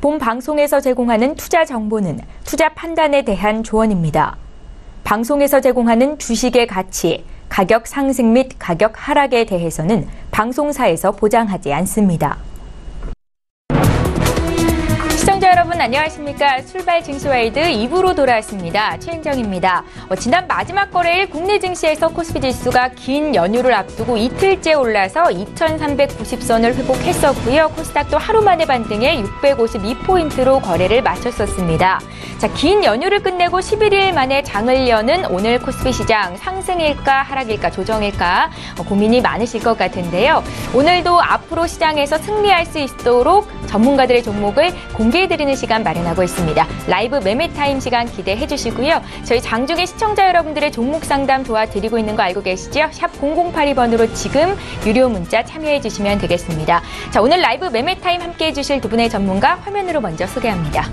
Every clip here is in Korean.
본 방송에서 제공하는 투자 정보는 투자 판단에 대한 조언입니다. 방송에서 제공하는 주식의 가치, 가격 상승 및 가격 하락에 대해서는 방송사에서 보장하지 않습니다. 시청자 여러분 안녕하십니까. 출발 증시와이드 2부로 돌아왔습니다. 최은정입니다. 지난 마지막 거래일 국내 증시에서 코스피 지수가 긴 연휴를 앞두고 이틀째 올라서 2,390선을 회복했었고요. 코스닥도 하루 만에 반등해 652포인트로 거래를 마쳤었습니다. 자, 긴 연휴를 끝내고 11일 만에 장을 여는 오늘 코스피 시장 상승일까 하락일까 조정일까 고민이 많으실 것 같은데요. 오늘도 앞으로 시장에서 승리할 수 있도록 전문가들의 종목을 공개해드리는 시간 마련하고 있습니다. 라이브 매매타임 시간 기대해 주시고요. 저희 장중에 시청자 여러분들의 종목 상담 도와드리고 있는 거 알고 계시죠? 샵 0082번으로 지금 유료 문자 참여해 주시면 되겠습니다. 자, 오늘 라이브 매매타임 함께해 주실 두 분의 전문가 화면으로 먼저 소개합니다.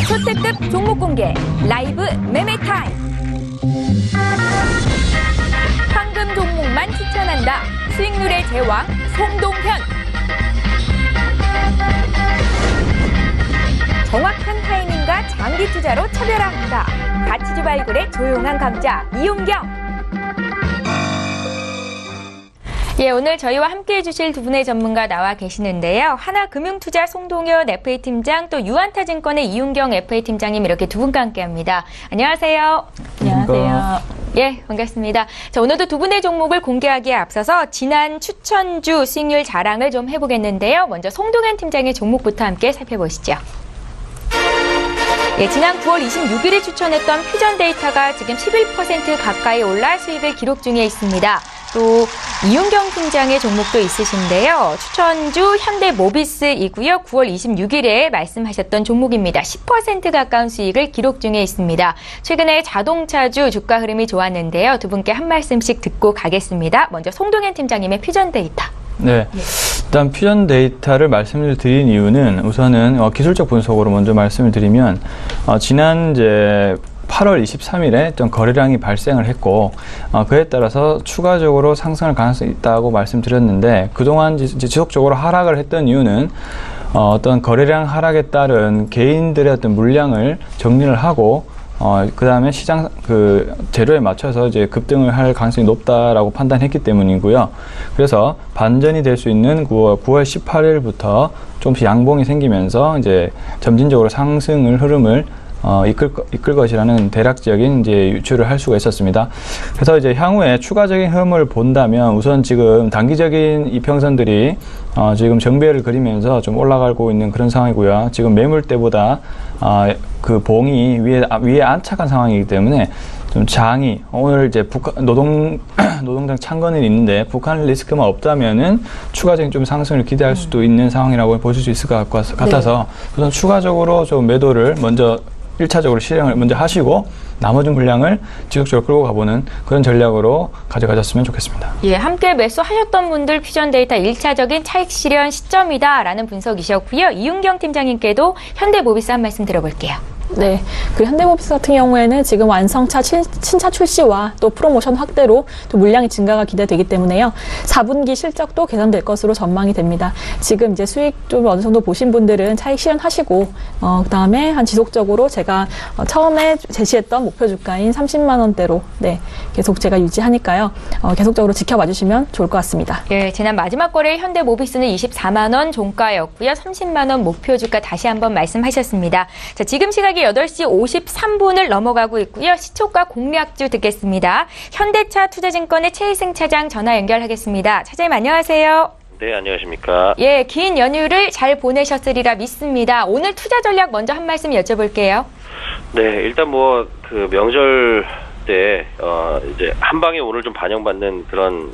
초특급 종목 공개 라이브 매매타임. 황금 종목만 추천한다. 수익률의 제왕 송동현. 정확한 타이밍과 장기 투자로 차별화한다. 가치주 발굴의 조용한 강자 이용경. 예, 오늘 저희와 함께해 주실 두 분의 전문가 나와 계시는데요. 하나금융투자 송동현 FA팀장, 또 유안타증권의 이용경 FA팀장님 이렇게 두 분과 함께합니다. 안녕하세요. 안녕하세요. 예, 반갑습니다. 자, 오늘도 두 분의 종목을 공개하기에 앞서서 지난 추천주 수익률 자랑을 좀 해보겠는데요. 먼저 송동현 팀장의 종목부터 함께 살펴보시죠. 예, 지난 9월 26일에 추천했던 퓨전데이터가 지금 11% 가까이 올라 수익을 기록 중에 있습니다. 또 이윤경 팀장의 종목도 있으신데요. 추천주 현대모비스이고요. 9월 26일에 말씀하셨던 종목입니다. 10% 가까운 수익을 기록 중에 있습니다. 최근에 자동차주 주가 흐름이 좋았는데요. 두 분께 한 말씀씩 듣고 가겠습니다. 먼저 송동현 팀장님의 퓨전데이터. 네, 일단 퓨전 데이터를 말씀을 드린 이유는 우선은 기술적 분석으로 먼저 말씀을 드리면 지난 이제 8월 23일에 어떤 거래량이 발생을 했고 그에 따라서 추가적으로 상승할 가능성이 있다고 말씀드렸는데 그동안 지속적으로 하락을 했던 이유는 어떤 거래량 하락에 따른 개인들의 어떤 물량을 정리를 하고 그 다음에 시장 재료에 맞춰서 이제 급등을 할 가능성이 높다라고 판단했기 때문이고요. 그래서 반전이 될 수 있는 9월 18일부터 조금씩 양봉이 생기면서 이제 점진적으로 상승을 흐름을 이끌 것이라는 대략적인 이제 유추를 할 수가 있었습니다. 그래서 이제 향후에 추가적인 흐름을 본다면 우선 지금 단기적인 이평선들이 지금 정배를 그리면서 좀 올라가고 있는 그런 상황이고요. 지금 매물대보다 그 봉이 위에 안착한 상황이기 때문에 좀 장이 오늘 이제 노동장 창건이 있는데 북한 리스크만 없다면은 추가적인 좀 상승을 기대할 수도 있는 상황이라고 보실 수 있을 것 같아서 우선 추가적으로 좀 매도를 먼저 1차적으로 실행을 먼저 하시고 나머지 물량을 지속적으로 끌고 가보는 그런 전략으로 가져가셨으면 좋겠습니다. 예, 함께 매수하셨던 분들 퓨전 데이터 1차적인 차익 실현 시점이다라는 분석이셨고요. 이윤경 팀장님께도 현대모비스 한 말씀 들어볼게요. 네, 그 현대모비스 같은 경우에는 지금 완성차 신차 출시와 또 프로모션 확대로 또 물량의 증가가 기대되기 때문에요. 4분기 실적도 개선될 것으로 전망이 됩니다. 지금 이제 수익 좀 어느 정도 보신 분들은 차익 실현하시고 그다음에 한 지속적으로 제가 처음에 제시했던 목표 주가인 30만 원대로 네, 계속 제가 유지하니까요. 계속적으로 지켜봐 주시면 좋을 것 같습니다. 예, 지난 마지막 거래일 현대모비스는 24만 원 종가였고요. 30만 원 목표 주가 다시 한번 말씀하셨습니다. 자, 지금 시각 8시 53분을 넘어가고 있고요. 시초가 공략주 듣겠습니다. 현대차 투자증권의 최희승 차장 전화 연결하겠습니다. 차장님 안녕하세요. 네, 안녕하십니까. 예, 긴 연휴를 잘 보내셨으리라 믿습니다. 오늘 투자 전략 먼저 한 말씀 여쭤볼게요. 네, 일단 그 명절 때 이제 한 방에 오늘 좀 반영받는 그런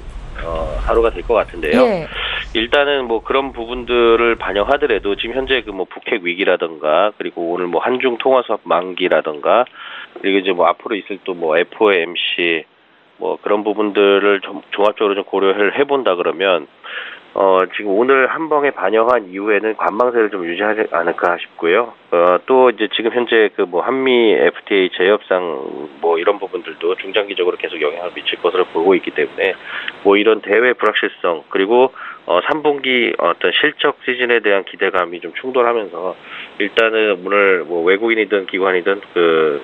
하루가 될 것 같은데요. 예. 일단은 그런 부분들을 반영하더라도 지금 현재 북핵 위기라든가 그리고 오늘 한중 통화 수합 만기라든가 그리고 이제 앞으로 있을 또 FOMC 그런 부분들을 좀 종합적으로 좀 고려를 해본다 그러면 지금 오늘 한 방에 반영한 이후에는 관망세를 좀 유지하지 않을까 싶고요. 또 이제 지금 현재 한미 FTA 재협상 이런 부분들도 중장기적으로 계속 영향을 미칠 것으로 보고 있기 때문에 이런 대외 불확실성 그리고 3분기 어떤 실적 시즌에 대한 기대감이 좀 충돌하면서 일단은 오늘 뭐 외국인이든 기관이든 그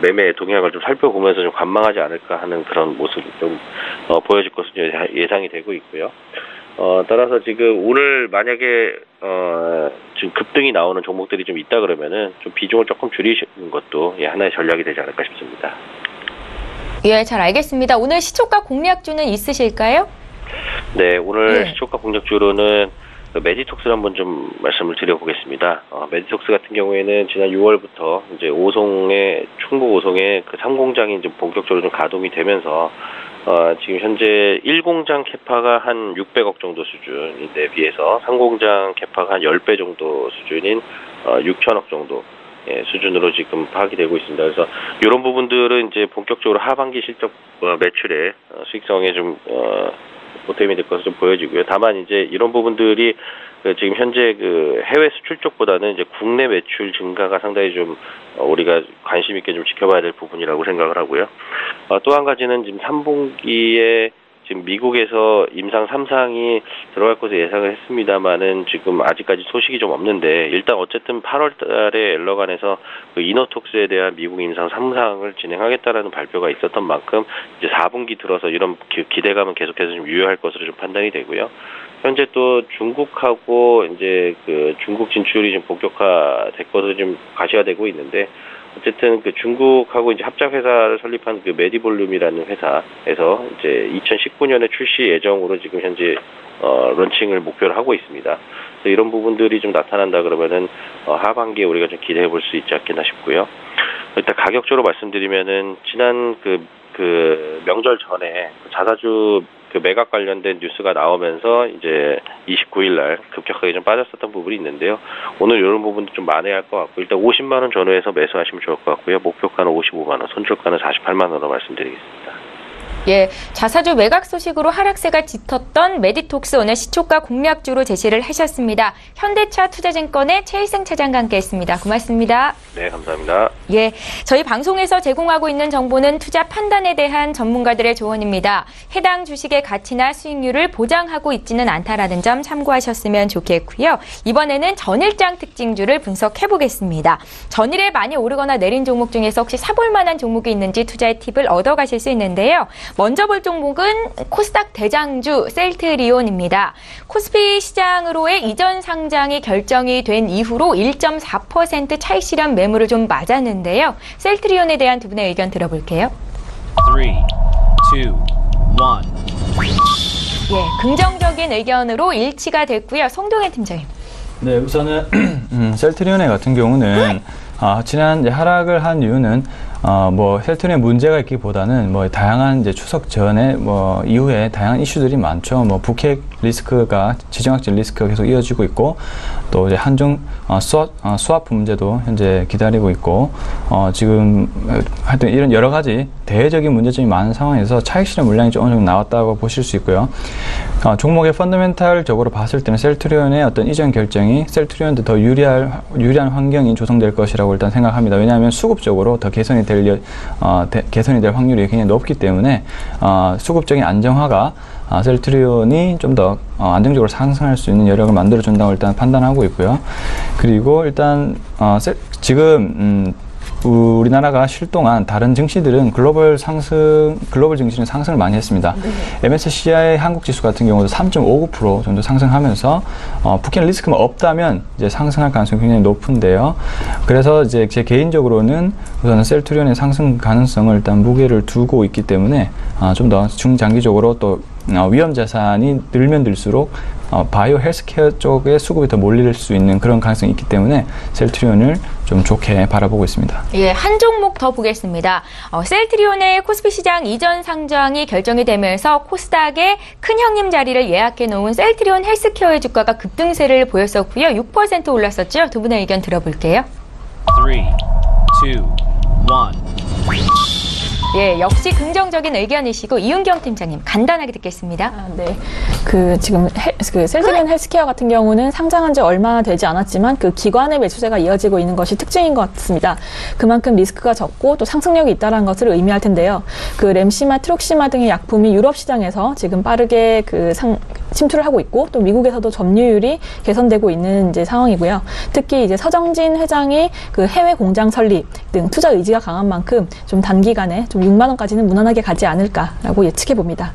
매매 동향을 좀 살펴보면서 좀 관망하지 않을까 하는 그런 모습이 좀 보여질 것으로 예상이 되고 있고요. 따라서 지금 오늘 만약에 지금 급등이 나오는 종목들이 좀 있다 그러면은 좀 비중을 조금 줄이시는 것도 하나의 전략이 되지 않을까 싶습니다. 예, 잘 알겠습니다. 오늘 시초가 공략주는 있으실까요? 네, 오늘 시초가 공략주로는 메디톡스를 한번 좀 말씀을 드려보겠습니다. 메디톡스 같은 경우에는 지난 6월부터 이제 충북 오송의 그 3공장이 이제 본격적으로 좀 가동이 되면서 지금 현재 1공장 캐파가 한 600억 정도 수준인데 비해서 3공장 캐파가 한 10배 정도 수준인 6천억 정도 수준으로 지금 파악이 되고 있습니다. 그래서 이런 부분들은 이제 본격적으로 하반기 실적 매출의 수익성에 좀 보탬이 될 것으로 좀 보여지고요. 다만 이제 이런 부분들이 지금 현재 그 해외 수출 쪽보다는 이제 국내 매출 증가가 상당히 좀 우리가 관심 있게 좀 지켜봐야 될 부분이라고 생각을 하고요. 또 한 가지는 지금 3분기에 지금 미국에서 임상 3상이 들어갈 것으로 예상을 했습니다만은 지금 아직까지 소식이 좀 없는데 일단 어쨌든 8월 달에 엘러간에서 그 이너톡스에 대한 미국 임상 3상을 진행하겠다라는 발표가 있었던 만큼 이제 4분기 들어서 이런 기대감은 계속해서 좀 유효할 것으로 좀 판단이 되고요. 현재 또 중국하고 이제 그 중국 진출이 좀 본격화될 것으로 좀 가시화되고 있는데 어쨌든 그 중국하고 이제 합작 회사를 설립한 그 메디볼륨이라는 회사에서 이제 2019년에 출시 예정으로 지금 현재 런칭을 목표로 하고 있습니다. 그래서 이런 부분들이 좀 나타난다 그러면은 하반기에 우리가 좀 기대해 볼 수 있지 않겠나 싶고요. 일단 가격적으로 말씀드리면은 지난 그 명절 전에 자사주 그 매각 관련된 뉴스가 나오면서 이제 29일 날 급격하게 좀 빠졌었던 부분이 있는데요. 오늘 이런 부분도 좀 만회할 것 같고 일단 50만 원 전후에서 매수하시면 좋을 것 같고요. 목표가는 55만 원, 손절가는 48만 원으로 말씀드리겠습니다. 예, 자사주 매각 소식으로 하락세가 짙었던 메디톡스 오늘 시초가 공략주로 제시를 하셨습니다. 현대차 투자증권의 최희승 차장과 함께했습니다. 고맙습니다. 네, 감사합니다. 예, 저희 방송에서 제공하고 있는 정보는 투자 판단에 대한 전문가들의 조언입니다. 해당 주식의 가치나 수익률을 보장하고 있지는 않다라는 점 참고하셨으면 좋겠고요. 이번에는 전일장 특징주를 분석해보겠습니다. 전일에 많이 오르거나 내린 종목 중에서 혹시 사볼 만한 종목이 있는지 투자의 팁을 얻어가실 수 있는데요. 먼저 볼 종목은 코스닥 대장주 셀트리온입니다. 코스피 시장으로의 이전 상장이 결정이 된 이후로 1.4% 차익 실현 매물을 좀 맞았는데요. 셀트리온에 대한 두 분의 의견 들어볼게요. 3, 2, 1. 예, 긍정적인 의견으로 일치가 됐고요. 송동현 팀장님. 네, 우선은 셀트리온의 같은 경우는 지난 이제 하락을 한 이유는 셀트리온에 문제가 있기보다는 다양한 이제 추석 전에 이후에 다양한 이슈들이 많죠. 북핵 리스크가 지정학적 리스크가 계속 이어지고 있고 또 이제 한중 스와프 문제도 현재 기다리고 있고 지금 하여튼 이런 여러 가지 대외적인 문제점이 많은 상황에서 차익 실현 물량이 좀 어느 정도 나왔다고 보실 수 있고요. 종목의 펀더멘탈적으로 봤을 때는 셀트리온의 어떤 이전 결정이 셀트리온한테 더 유리한 환경이 조성될 것이라고 일단 생각합니다. 왜냐하면 수급적으로 더 개선이 될 확률이 굉장히 높기 때문에 수급적인 안정화가 셀트리온이 좀 더 안정적으로 상승할 수 있는 여력을 만들어준다고 일단 판단하고 있고요. 그리고 일단 지금 우리나라가 쉴 동안 다른 증시들은 글로벌 증시는 상승을 많이 했습니다. 네. MSCI 한국 지수 같은 경우도 3.59% 정도 상승하면서 북핵 리스크만 없다면 이제 상승할 가능성이 굉장히 높은데요. 그래서 이제 제 개인적으로는 우선은 셀트리온의 상승 가능성을 일단 무게를 두고 있기 때문에 좀 더 중장기적으로 또 위험 자산이 늘면 들수록 바이오 헬스케어 쪽에 수급이 더 몰릴 수 있는 그런 가능성이 있기 때문에 셀트리온을 좀 좋게 바라보고 있습니다. 예, 한 종목 더 보겠습니다. 셀트리온의 코스피 시장 이전 상장이 결정이 되면서 코스닥의 큰 형님 자리를 예약해 놓은 셀트리온 헬스케어의 주가가 급등세를 보였었고요. 6% 올랐었죠. 두 분의 의견 들어볼게요. 3, 2, 1. 예, 역시 긍정적인 의견이시고 이윤경 팀장님 간단하게 듣겠습니다. 네, 지금 셀트리온 헬스케어 같은 경우는 상장한 지 얼마 되지 않았지만 그 기관의 매수세가 이어지고 있는 것이 특징인 것 같습니다. 그만큼 리스크가 적고 또 상승력이 있다는 것을 의미할 텐데요. 그 램시마, 트록시마 등의 약품이 유럽 시장에서 지금 빠르게 침투를 하고 있고 또 미국에서도 점유율이 개선되고 있는 이제 상황이고요. 특히 이제 서정진 회장이 그 해외 공장 설립 등 투자 의지가 강한 만큼 좀 단기간에 좀 6만 원까지는 무난하게 가지 않을까라고 예측해 봅니다.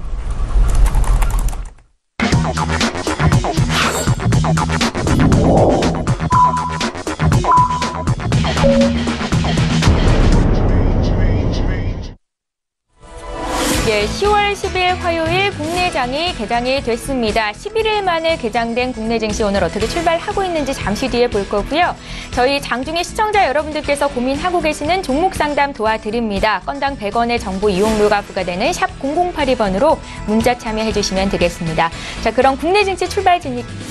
예, 10월 10일 화요일 국내장이 개장이 됐습니다. 11일 만에 개장된 국내 증시 오늘 어떻게 출발하고 있는지 잠시 뒤에 볼 거고요. 저희 장중에 시청자 여러분들께서 고민하고 계시는 종목 상담 도와드립니다. 건당 100원의 정보 이용료가 부과되는 샵 0082번으로 문자 참여해 주시면 되겠습니다. 자, 그럼 국내 증시 출발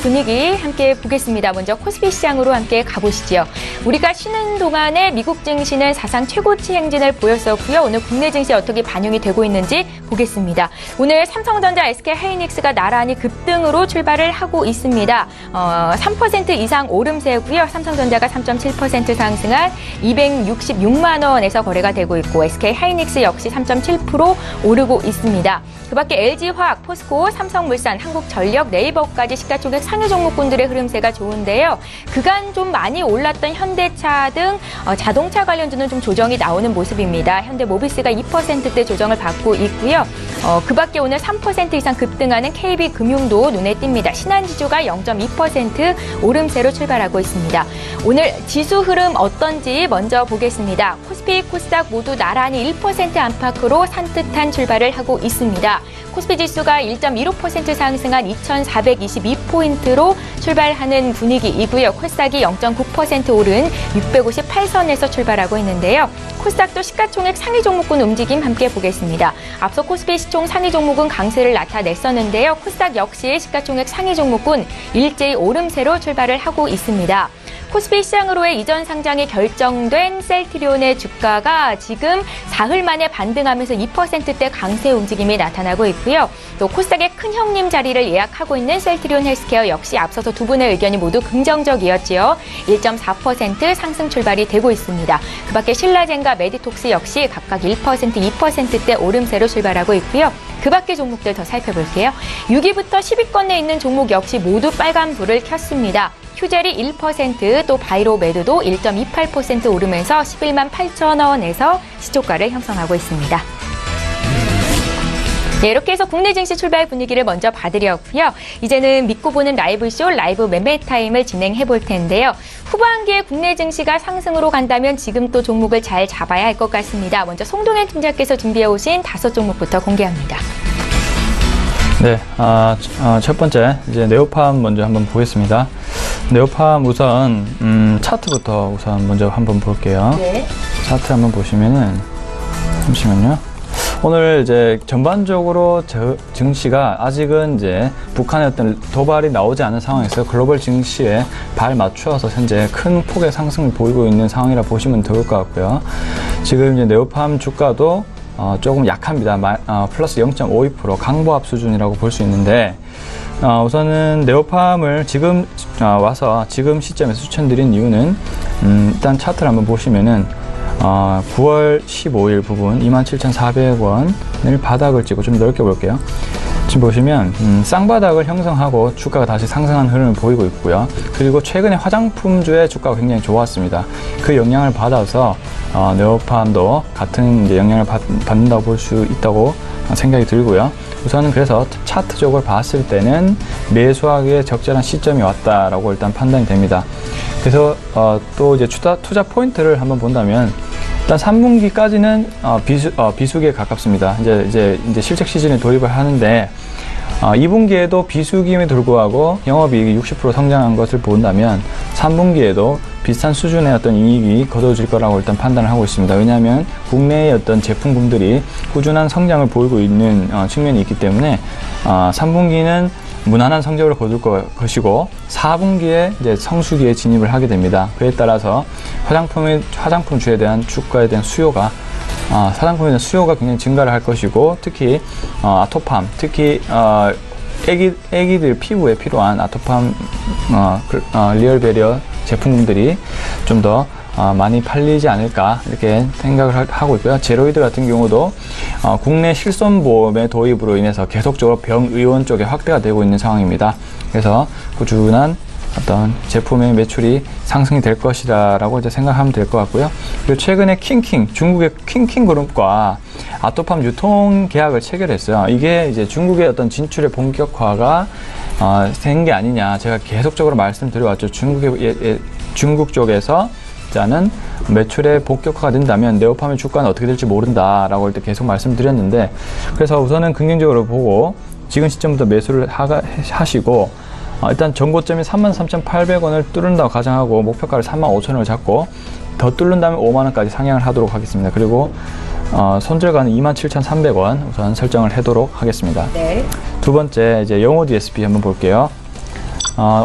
분위기 함께 보겠습니다. 먼저 코스피 시장으로 함께 가보시죠. 우리가 쉬는 동안에 미국 증시는 사상 최고치 행진을 보였었고요. 오늘 국내 증시 어떻게 반영이 되고 있는지 보겠습니다. 오늘 삼성전자, SK하이닉스가 나란히 급등으로 출발을 하고 있습니다. 3% 이상 오름세고요. 삼성전자가 3.7% 상승한 266만 원에서 거래가 되고 있고 SK하이닉스 역시 3.7% 오르고 있습니다. 그밖에 LG화학, 포스코, 삼성물산, 한국전력, 네이버까지 시가총액 상위 종목군들의 흐름세가 좋은데요. 그간 좀 많이 올랐던 현대차 등 자동차 관련주는 좀 조정이 나오는 모습입니다. 현대모비스가 2%대 조정을 받고 있고요. 그밖에 오늘 3% 이상 급등하는 KB금융도 눈에 띕니다. 신한지주가 0.2% 오름세로 출발하고 있습니다. 오늘 지수 흐름 어떤지 먼저 보겠습니다. 코스피, 코스닥 모두 나란히 1% 안팎으로 산뜻한 출발을 하고 있습니다. 코스피 지수가 1.15% 상승한 2,422포인트로 출발하는 분위기이고요. 코스닥이 0.9% 오른 658선에서 출발하고 있는데요. 코스닥도 시가총액 상위 종목군 움직임 함께 보겠습니다. 앞서 코스피 시총 상위 종목은 강세를 나타냈었는데요. 코스닥 역시 시가총액 상위 종목군 일제히 오름세로 출발을 하고 있습니다. 코스피 시장으로의 이전 상장이 결정된 셀트리온의 주가가 지금 사흘 만에 반등하면서 2%대 강세 움직임이 나타나고 있고요. 또 코스닥의 큰 형님 자리를 예약하고 있는 셀트리온 헬스케어 역시 앞서서 두 분의 의견이 모두 긍정적이었지요. 1.4% 상승 출발이 되고 있습니다. 그밖에 신라젠과 메디톡스 역시 각각 1%, 2%대 오름세로 출발하고 있고요. 그밖의 종목들 더 살펴볼게요. 6위부터 10위권 내에 있는 종목 역시 모두 빨간불을 켰습니다. 휴젤이 1%, 또 바이로메드도 1.28% 오르면서 11만 8천 원에서 시초가를 형성하고 있습니다. 네, 이렇게 해서 국내 증시 출발 분위기를 먼저 봐드렸고요. 이제는 믿고 보는 라이브쇼, 라이브 매매 타임을 진행해 볼 텐데요. 후반기에 국내 증시가 상승으로 간다면 지금 또 종목을 잘 잡아야 할 것 같습니다. 먼저 송동현 팀장께서 준비해 오신 5종목부터 공개합니다. 네, 첫 번째 이제 네오팜 먼저 한번 보겠습니다. 네오팜 우선 차트부터 우선 먼저 한번 볼게요. 네. 차트 한번 보시면은 잠시만요. 오늘 이제 전반적으로 증시가 아직은 이제 북한의 어떤 도발이 나오지 않은 상황에서 글로벌 증시에 발 맞추어서 현재 큰 폭의 상승을 보이고 있는 상황이라 보시면 좋을 것 같고요. 지금 이제 네오팜 주가도 조금 약합니다. 플러스 0.52% 강보합 수준이라고 볼 수 있는데, 우선은 네오팜을 지금 와서 지금 시점에서 추천드린 이유는 일단 차트를 한번 보시면은 9월 15일 부분 27,400원을 바닥을 찍고 좀 넓게 볼게요. 지금 보시면 쌍바닥을 형성하고 주가가 다시 상승한 흐름을 보이고 있고요. 그리고 최근에 화장품주의 주가가 굉장히 좋았습니다. 그 영향을 받아서 네오팜도 같은 이제 영향을 받는다고 볼 수 있다고 생각이 들고요. 우선은 그래서 차트적으로 봤을 때는 매수하기에 적절한 시점이 왔다라고 일단 판단이 됩니다. 그래서 또 이제 투자 포인트를 한번 본다면 일단 3분기까지는 비수기에 가깝습니다. 이제 실적 시즌에 돌입을 하는데 2분기에도 비수기임에 불구하고 영업이익이 60% 성장한 것을 본다면 3분기에도 비슷한 수준의 어떤 이익이 거둬질 거라고 일단 판단을 하고 있습니다. 왜냐하면 국내의 어떤 제품군들이 꾸준한 성장을 보이고 있는 측면이 있기 때문에 3분기는 무난한 성적을 거둘 것이고 4분기에 이제 성수기에 진입을 하게 됩니다. 그에 따라서 화장품주에 대한 주가에 대한 수요가 화장품에 대한 수요가 굉장히 증가를 할 것이고 특히 아토팜, 특히 애기들 피부에 필요한 아토팜 리얼 베리어 제품들이 좀 더 많이 팔리지 않을까 이렇게 생각을 하고 있고요. 제로이드 같은 경우도 국내 실손보험의 도입으로 인해서 계속적으로 병의원 쪽에 확대가 되고 있는 상황입니다. 그래서 꾸준한 어떤 제품의 매출이 상승이 될 것이다라고 이제 생각하면 될 것 같고요. 그리고 최근에 킹킹, 중국의 킹킹 그룹과 아토팜 유통 계약을 체결했어요. 이게 이제 중국의 어떤 진출의 본격화가 된 게 아니냐. 제가 계속적으로 말씀드려왔죠. 중국 쪽에서 자는 매출의 본격화가 된다면 네오팜의 주가는 어떻게 될지 모른다라고 할 때 계속 말씀드렸는데, 그래서 우선은 긍정적으로 보고 지금 시점부터 매수를 하시고 일단 전고점이 33,800원을 뚫는다고 가정하고 목표가를 35,000원을 잡고 더 뚫는다면 5만원까지 상향을 하도록 하겠습니다. 그리고 손절가는 27,300원 우선 설정을 하도록 하겠습니다. 네. 두 번째 이제 영호 DSP 한번 볼게요.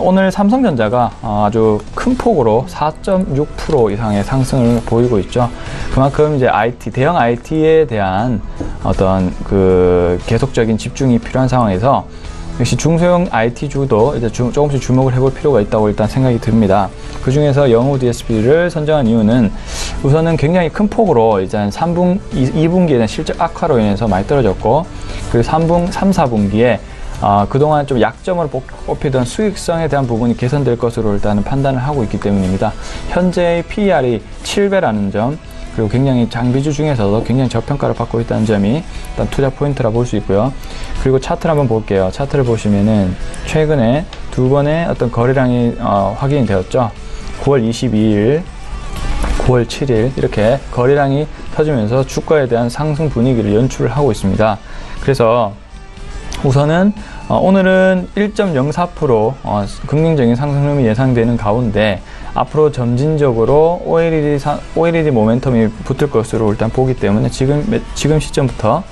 오늘 삼성전자가 아주 큰 폭으로 4.6% 이상의 상승을 보이고 있죠. 그만큼 이제 대형 IT에 대한 어떤 그 계속적인 집중이 필요한 상황에서 역시 중소형 IT주도 이제 조금씩 주목을 해볼 필요가 있다고 일단 생각이 듭니다. 그 중에서 영호 DSP를 선정한 이유는 우선은 굉장히 큰 폭으로 이제 2분기에는 실적 악화로 인해서 많이 떨어졌고, 그리고 3, 4분기에 그동안 좀 약점으로 뽑히던 수익성에 대한 부분이 개선될 것으로 일단은 판단을 하고 있기 때문입니다. 현재의 PER이 7배라는 점, 그리고 굉장히 장비주 중에서도 굉장히 저평가를 받고 있다는 점이 일단 투자 포인트라 볼 수 있고요. 그리고 차트를 한번 볼게요. 차트를 보시면은 최근에 두 번의 어떤 거래량이 확인이 되었죠. 9월 22일, 9월 7일 이렇게 거래량이 터지면서 주가에 대한 상승 분위기를 연출을 하고 있습니다. 그래서 우선은 오늘은 1.04% 긍정적인 상승 흐름이 예상되는 가운데 앞으로 점진적으로 OLED 모멘텀이 붙을 것으로 일단 보기 때문에 지금 시점부터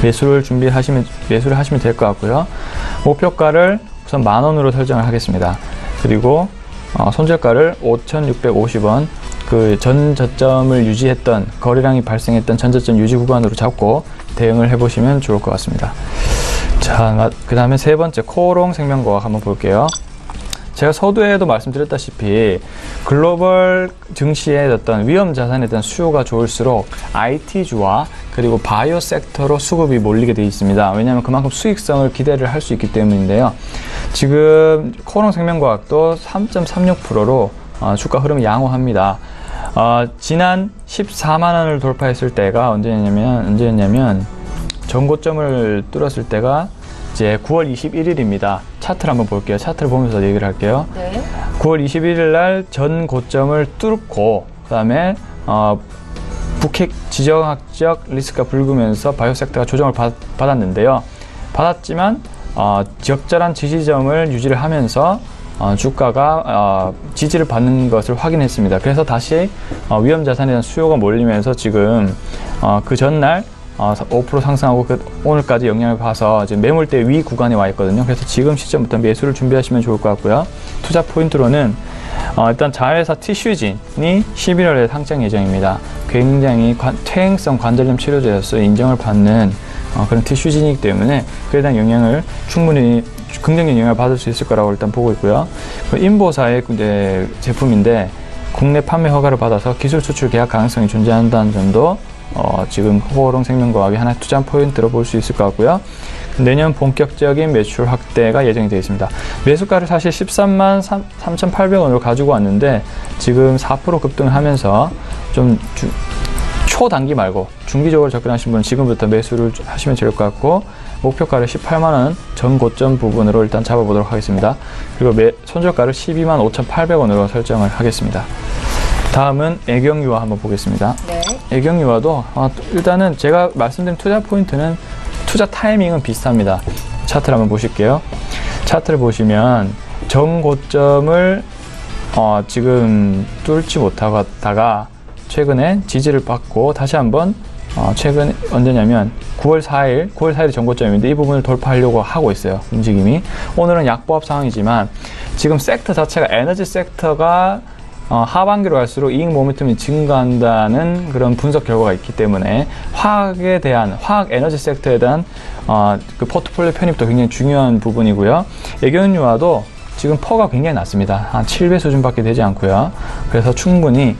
매수를 하시면 될 것 같고요. 목표가를 우선 10,000원으로 설정을 하겠습니다. 그리고 손절가를 5,650원, 그 전 저점을 유지했던 거래량이 발생했던 전 저점 유지 구간으로 잡고 대응을 해보시면 좋을 것 같습니다. 자, 그 다음에 세 번째 코오롱 생명과학 한번 볼게요. 제가 서두에도 말씀드렸다시피 글로벌 증시의 어떤 위험 자산에 대한 수요가 좋을수록 IT주와 그리고 바이오 섹터로 수급이 몰리게 되어 있습니다. 왜냐하면 그만큼 수익성을 기대를 할 수 있기 때문인데요. 지금 코오롱 생명과학도 3.36%로 주가 흐름이 양호합니다. 지난 14만원을 돌파했을 때가 언제였냐면 전고점을 뚫었을 때가 이제 9월 21일입니다. 차트를 한번 볼게요. 차트를 보면서 얘기를 할게요. 네. 9월 21일 날 전 고점을 뚫고 그다음에 북핵 지정학적 리스크가 불구면서 바이오 섹터가 조정을 받았는데요. 받았지만 적절한 지지점을 유지를 하면서 주가가 지지를 받는 것을 확인했습니다. 그래서 다시 위험 자산에 대한 수요가 몰리면서 지금 그 전날 5% 상승하고 오늘까지 영향을 봐서 지금 매물대 위 구간에 와 있거든요. 그래서 지금 시점부터 매수를 준비하시면 좋을 것 같고요. 투자 포인트로는 일단 자회사 티슈진이 11월에 상장 예정입니다. 굉장히 퇴행성 관절염 치료제로서 인정을 받는 그런 티슈진이기 때문에 그에 대한 영향을 충분히 긍정적인 영향을 받을 수 있을 거라고 일단 보고 있고요. 인보사의 이제 제품인데 국내 판매 허가를 받아서 기술 수출 계약 가능성이 존재한다는 점도 지금 코오롱 생명과학이 하나의 투자 포인트로 볼 수 있을 것 같고요. 내년 본격적인 매출 확대가 예정이 되어 있습니다. 매수가를 사실 13만 3,800원으로 가지고 왔는데 지금 4% 급등을 하면서 좀 초단기 말고 중기적으로 접근하신 분은 지금부터 매수를 하시면 좋을 것 같고, 목표가를 18만원 전 고점 부분으로 일단 잡아보도록 하겠습니다. 그리고 손절가를 12만 5,800원으로 설정을 하겠습니다. 다음은 애경유화 한번 보겠습니다. 네. 애경유화도 일단은 제가 말씀드린 투자 포인트는 투자 타이밍은 비슷합니다. 차트를 한번 보실게요. 차트를 보시면 전 고점을 지금 뚫지 못하다가 최근에 지지를 받고 다시 한번 최근 언제냐면 9월 4일이 전고점인데 이 부분을 돌파하려고 하고 있어요. 움직임이. 오늘은 약보합 상황이지만 지금 섹터 자체가 에너지 섹터가 하반기로 갈수록 이익 모멘텀이 증가한다는 그런 분석 결과가 있기 때문에 화학 에너지 섹터에 대한 그 포트폴리오 편입도 굉장히 중요한 부분이고요. 애경유화도 지금 퍼가 굉장히 낮습니다. 한 7배 수준밖에 되지 않고요. 그래서 충분히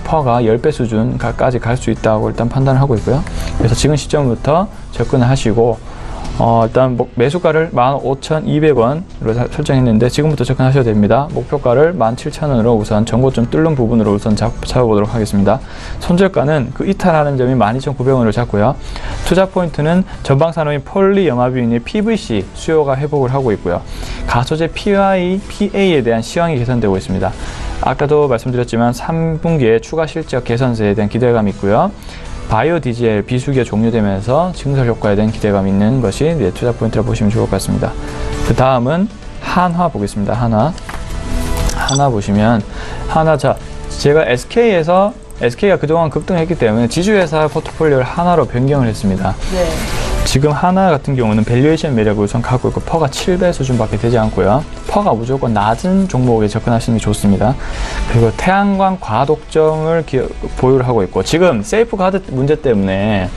퍼가 10배 수준까지 갈 수 있다고 일단 판단을 하고 있고요. 그래서 지금 시점부터 접근을 하시고 일단 매수가를 15,200원으로 설정했는데 지금부터 접근하셔도 됩니다. 목표가를 17,000원으로 우선 전고점 뚫는 부분으로 우선 잡아보도록 하겠습니다. 손절가는 그 이탈하는 점이 12,900원으로 잡고요. 투자 포인트는 전방산업인 폴리염합유인의 PVC 수요가 회복을 하고 있고요. 가소제 PA에 대한 시황이 개선되고 있습니다. 아까도 말씀드렸지만 3분기에 추가 실적 개선세에 대한 기대감이 있고요. 바이오 디젤 비수기가 종료되면서 증설 효과에 대한 기대감이 있는 것이 투자 포인트라 보시면 좋을 것 같습니다. 그 다음은 한화 보겠습니다. 한화 보시면 자 제가 SK가 그동안 급등했기 때문에 지주회사 포트폴리오를 한화로 변경을 했습니다. 네. 지금 한화 같은 경우는 밸류에이션 매력을 우선 갖고 있고 퍼가 7배 수준밖에 되지 않고요. 퍼가 무조건 낮은 종목에 접근하시는 게 좋습니다. 그리고 태양광 과독점을 보유를 하고 있고 지금 세이프가드 문제 때문에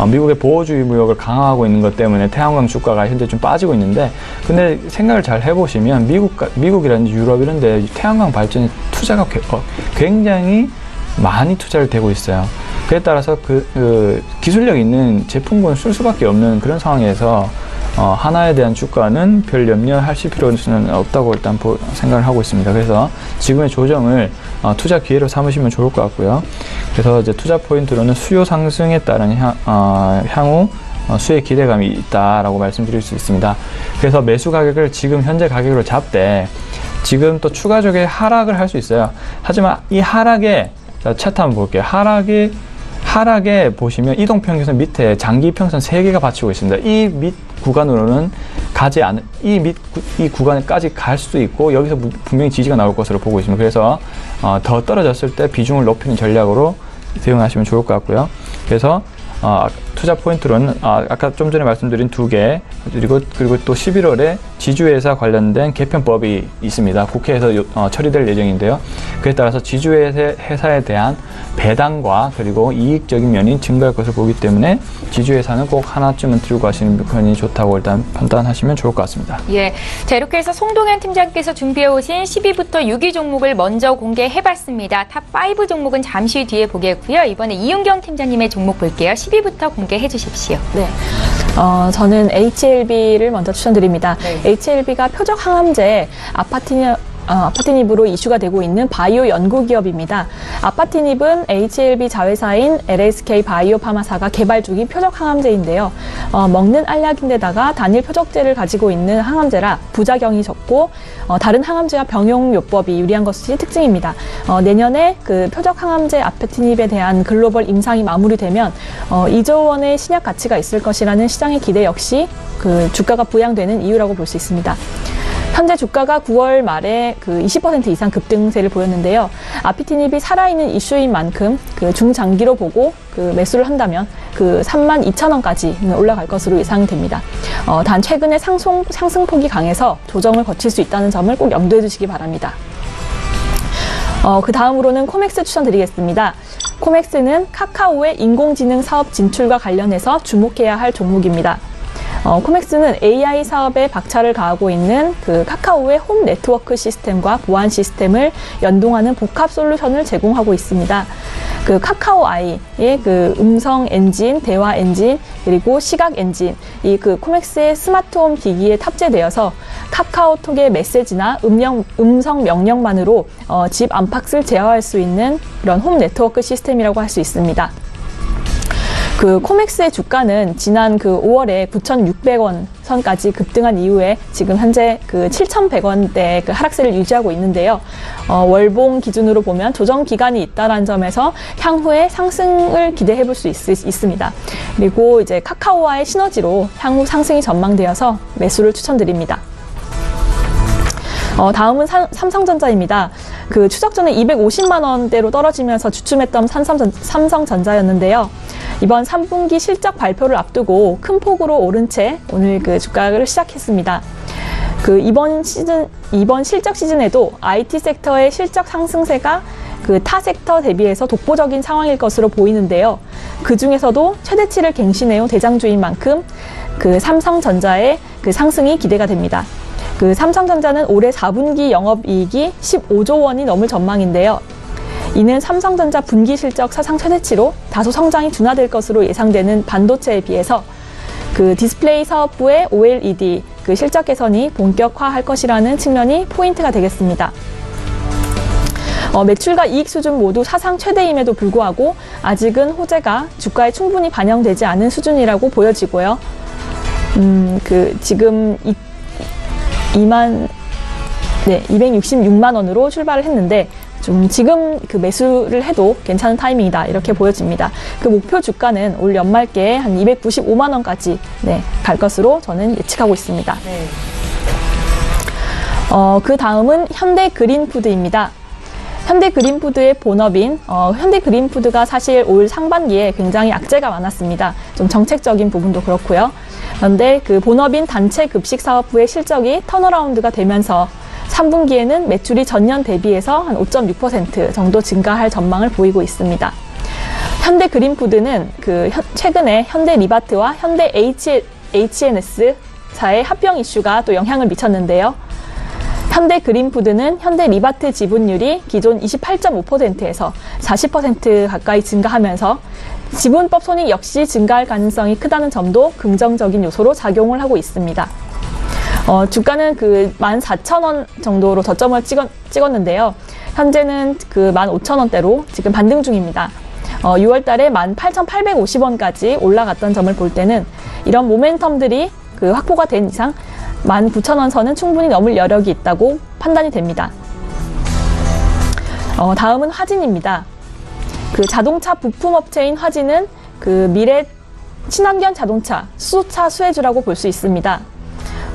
미국의 보호주의 무역을 강화하고 있는 것 때문에 태양광 주가가 현재 좀 빠지고 있는데 근데 생각을 잘 해보시면 미국이라든지 유럽 이런 데 태양광 발전에 투자가 굉장히 많이 투자를 되고 있어요. 그에 따라서 기술력 있는 제품군을 쓸 수밖에 없는 그런 상황에서 하나에 대한 주가는 별 염려하실 필요는 없다고 일단 생각을 하고 있습니다. 그래서 지금의 조정을 투자 기회로 삼으시면 좋을 것 같고요. 그래서 이제 투자 포인트로는 수요 상승에 따른 향후 수익 기대감이 있다라고 말씀드릴 수 있습니다. 그래서 매수 가격을 지금 현재 가격으로 잡되 지금 또 추가적인 하락을 할 수 있어요. 하지만 이 하락에 차트 한번 볼게요. 하락에 보시면 이동평균선 밑에 장기평선 3개가 받치고 있습니다. 이 밑 구간으로는 가지 않은 이 구간까지 갈 수도 있고 여기서 분명히 지지가 나올 것으로 보고 있습니다. 그래서 더 떨어졌을 때 비중을 높이는 전략으로 대응하시면 좋을 것 같고요. 그래서 투자 포인트로는 아까 좀 전에 말씀드린 2개 그리고 또 11월에 지주회사 관련된 개편법이 있습니다. 국회에서 처리될 예정인데요. 그에 따라서 지주회사에 대한 배당과 그리고 이익적인 면이 증가할 것을 보기 때문에 지주회사는 꼭 하나쯤은 들고 가시는 편이 좋다고 일단 판단하시면 좋을 것 같습니다. 예, 자 이렇게 해서 송동현 팀장께서 준비해 오신 10위부터 6위 종목을 먼저 공개해봤습니다. 탑5 종목은 잠시 뒤에 보겠고요. 이번에 이윤경 팀장님의 종목 볼게요. 10위부터 공개해 주십시오. 네. 저는 HLB를 먼저 추천드립니다. 네. HLB가 표적 항암제 아파티닙으로 이슈가 되고 있는 바이오 연구기업입니다. 아파티닙은 HLB 자회사인 LSK 바이오파마사가 개발 중인 표적 항암제인데요. 먹는 알약인데다가 단일 표적제를 가지고 있는 항암제라 부작용이 적고 다른 항암제와 병용요법이 유리한 것이 특징입니다. 내년에 그 표적 항암제 아파티닙에 대한 글로벌 임상이 마무리되면 2조 원의 신약 가치가 있을 것이라는 시장의 기대 역시 그 주가가 부양되는 이유라고 볼 수 있습니다. 현재 주가가 9월 말에 그 20% 이상 급등세를 보였는데요. 아파티닙이 살아있는 이슈인 만큼 그 중장기로 보고 그 매수를 한다면 그 32,000원까지 올라갈 것으로 예상됩니다. 단 최근에 상승폭이 강해서 조정을 거칠 수 있다는 점을 꼭 염두해 주시기 바랍니다. 그 다음으로는 코맥스 추천드리겠습니다. 코맥스는 카카오의 인공지능 사업 진출과 관련해서 주목해야 할 종목입니다. 코맥스는 AI 사업에 박차를 가하고 있는 그 카카오의 홈 네트워크 시스템과 보안 시스템을 연동하는 복합 솔루션을 제공하고 있습니다. 그 카카오 아이의 그 음성 엔진, 대화 엔진, 그리고 시각 엔진, 이 그 코맥스의 스마트홈 기기에 탑재되어서 카카오톡의 메시지나 음성 명령만으로 집 안팎을 제어할 수 있는 그런 홈 네트워크 시스템이라고 할 수 있습니다. 그 코맥스의 주가는 지난 그 5월에 9,600원 선까지 급등한 이후에 지금 현재 그 7,100원대 그 하락세를 유지하고 있는데요. 월봉 기준으로 보면 조정 기간이 있다라는 점에서 향후에 상승을 기대해 볼 수 있습니다. 그리고 이제 카카오와의 시너지로 향후 상승이 전망되어서 매수를 추천드립니다. 다음은 삼성전자입니다. 그 추적 전에 250만 원대로 떨어지면서 주춤했던 삼성전자였는데요. 이번 3분기 실적 발표를 앞두고 큰 폭으로 오른 채 오늘 그 주가를 시작했습니다. 그 이번 실적 시즌에도 IT 섹터의 실적 상승세가 그 타 섹터 대비해서 독보적인 상황일 것으로 보이는데요. 그 중에서도 최대치를 갱신해온 대장주인 만큼 그 삼성전자의 그 상승이 기대가 됩니다. 그 삼성전자는 올해 4분기 영업이익이 15조 원이 넘을 전망인데요. 이는 삼성전자 분기 실적 사상 최대치로 다소 성장이 둔화될 것으로 예상되는 반도체에 비해서 그 디스플레이 사업부의 OLED 그 실적 개선이 본격화할 것이라는 측면이 포인트가 되겠습니다. 매출과 이익 수준 모두 사상 최대임에도 불구하고 아직은 호재가 주가에 충분히 반영되지 않은 수준이라고 보여지고요. 지금 266만 원으로 출발을 했는데 좀 지금 그 매수를 해도 괜찮은 타이밍이다 이렇게 보여집니다. 그 목표 주가는 올 연말께 한 295만 원까지 갈 것으로 저는 예측하고 있습니다. 네. 그 다음은 현대그린푸드입니다. 현대그린푸드의 본업인 현대그린푸드가 사실 올 상반기에 굉장히 악재가 많았습니다. 좀 정책적인 부분도 그렇고요. 그런데 그 본업인 단체급식사업부의 실적이 턴어라운드가 되면서 3분기에는 매출이 전년 대비해서 한 5.6% 정도 증가할 전망을 보이고 있습니다. 현대그린푸드는 최근에 현대리바트와 현대 H&S사의 합병 이슈가 또 영향을 미쳤는데요. 현대그린푸드는 현대리바트 지분율이 기존 28.5%에서 40% 가까이 증가하면서 지분법 손익 역시 증가할 가능성이 크다는 점도 긍정적인 요소로 작용을 하고 있습니다. 주가는 14,000원 정도로 저점을 찍었는데요. 현재는 15,000원대로 지금 반등 중입니다. 6월 달에 18,850원까지 올라갔던 점을 볼 때는 이런 모멘텀들이 확보가 된 이상 19,000원 선은 충분히 넘을 여력이 있다고 판단이 됩니다. 다음은 화진입니다. 자동차 부품업체인 화진은 미래 친환경 자동차, 수소차 수혜주라고 볼 수 있습니다.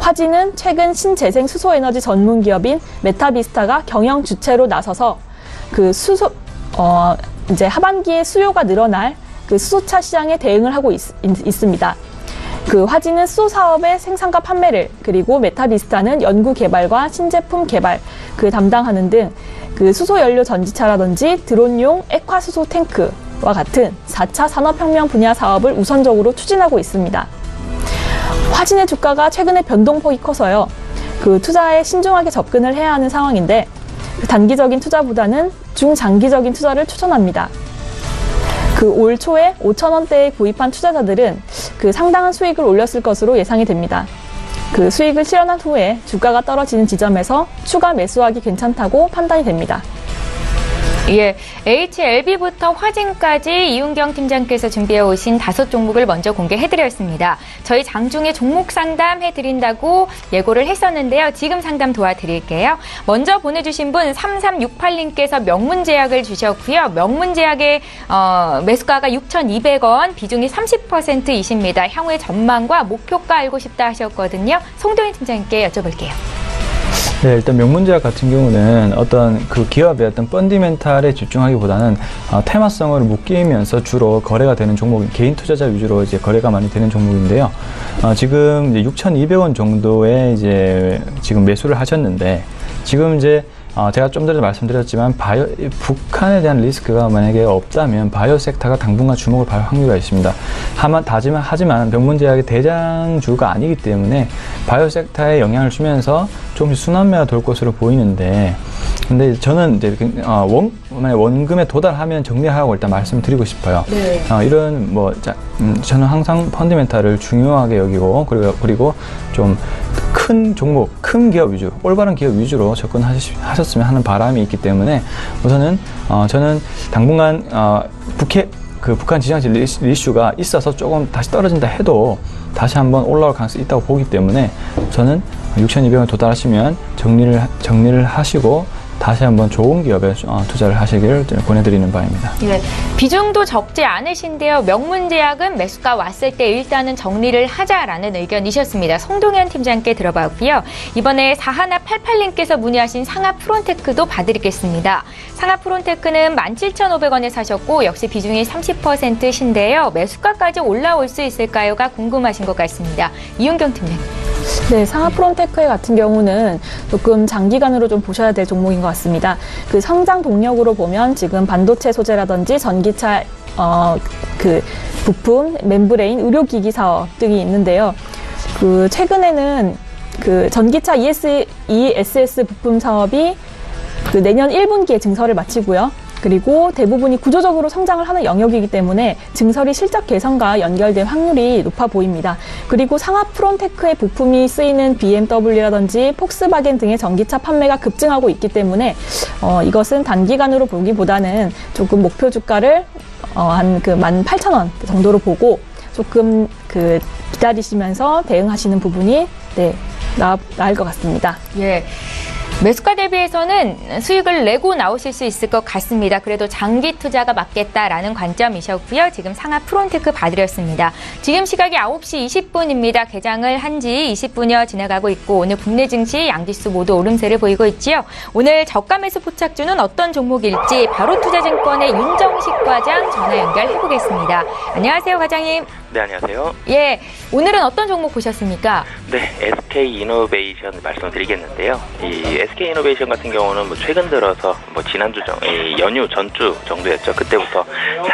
화진은 최근 신재생 수소에너지 전문 기업인 메타비스타가 경영 주체로 나서서 이제 하반기에 수요가 늘어날 수소차 시장에 대응을 하고 있습니다. 화진은 수소 사업의 생산과 판매를 그리고 메타비스타는 연구 개발과 신제품 개발 담당하는 등 수소 연료 전지차라든지 드론용 액화 수소 탱크와 같은 4차 산업혁명 분야 사업을 우선적으로 추진하고 있습니다. 화진의 주가가 최근에 변동폭이 커서요. 투자에 신중하게 접근을 해야 하는 상황인데 단기적인 투자보다는 중장기적인 투자를 추천합니다. 올 초에 5,000원대에 구입한 투자자들은 상당한 수익을 올렸을 것으로 예상이 됩니다. 수익을 실현한 후에 주가가 떨어지는 지점에서 추가 매수하기 괜찮다고 판단이 됩니다. 예, HLB부터 화진까지 이윤경 팀장께서 준비해 오신 5종목을 먼저 공개해드렸습니다. 저희 장중에 종목 상담 해드린다고 예고를 했었는데요. 지금 상담 도와드릴게요. 먼저 보내주신 분 3368님께서 명문제약을 주셨고요. 명문제약의 매수가가 6,200원, 비중이 30%이십니다. 향후의 전망과 목표가 알고 싶다 하셨거든요. 송도인 팀장님께 여쭤볼게요. 네, 일단 명문제약 같은 경우는 어떤 기업의 어떤 펀디멘탈에 집중하기보다는 테마성을 묶이면서 주로 거래가 되는 종목, 개인 투자자 위주로 이제 거래가 많이 되는 종목인데요. 지금 이제 6,200원 정도에 이제 지금 매수를 하셨는데 지금 이제 제가 좀 전에 말씀드렸지만 북한에 대한 리스크가 만약에 없다면 바이오 섹터가 당분간 주목을 받을 확률이 있습니다. 하지만 명문제약의 대장주가 아니기 때문에 바이오 섹터에 영향을 주면서 조금씩 순환매가 돌 것으로 보이는데, 근데 저는 이제 만약 원금에 도달하면 정리하라고 일단 말씀드리고 싶어요. 네. 이런 저는 항상 펀디멘탈을 중요하게 여기고 그리고 좀 큰 종목, 큰 기업 위주, 올바른 기업 위주로 접근하셨으면 하는 바람이 있기 때문에 우선은 저는 당분간 북한 지정학적 이슈가 있어서 조금 다시 떨어진다 해도 다시 한번 올라올 가능성이 있다고 보기 때문에 저는 6,200원 도달하시면 정리를 하시고 다시 한번 좋은 기업에 투자를 하시기를 권해드리는 바입니다. 네, 비중도 적지 않으신데요. 명문제약은 매수가 왔을 때 일단은 정리를 하자라는 의견이셨습니다. 송동현 팀장께 들어봤고요. 이번에 4188님께서 문의하신 상하 프론테크도 봐드리겠습니다. 상하 프론테크는 17,500원에 사셨고 역시 비중이 30%신데요. 매수가까지 올라올 수 있을까요가 궁금하신 것 같습니다. 이윤경 팀장. 네, 상하 프론테크 같은 경우는 조금 장기간으로 좀 보셔야 될 종목인 것 같습니다. 성장 동력으로 보면 지금 반도체 소재라든지 전기차 부품, 멤브레인, 의료기기 사업 등이 있는데요. 최근에는 그 전기차 ESS 부품 사업이 그 내년 1분기에 증설을 마치고요. 그리고 대부분이 구조적으로 성장을 하는 영역이기 때문에 증설이 실적 개선과 연결될 확률이 높아 보입니다. 그리고 상하 프론테크의 부품이 쓰이는 BMW라든지 폭스바겐 등의 전기차 판매가 급증하고 있기 때문에 이것은 단기간으로 보기보다는 조금 목표 주가를 한 그 18,000원 정도로 보고 조금 그 기다리시면서 대응하시는 부분이 나을 것 같습니다. 예. 매수가 대비해서는 수익을 내고 나오실 수 있을 것 같습니다. 그래도 장기 투자가 맞겠다라는 관점이셨고요. 지금 상하 프론테크 봐드렸습니다. 지금 시각이 9시 20분입니다. 개장을 한 지 20분여 지나가고 있고 오늘 국내 증시 양지수 모두 오름세를 보이고 있지요. 오늘 저가 매수 포착주는 어떤 종목일지 바로 투자증권의 윤정식 과장 전화 연결해보겠습니다. 안녕하세요, 과장님. 네, 안녕하세요. 예, 오늘은 어떤 종목 보셨습니까? 네, SK이노베이션 말씀드리겠는데요. 이 SK이노베이션 같은 경우는 뭐 최근 들어서 뭐 지난주 연휴 전주 정도였죠. 그때부터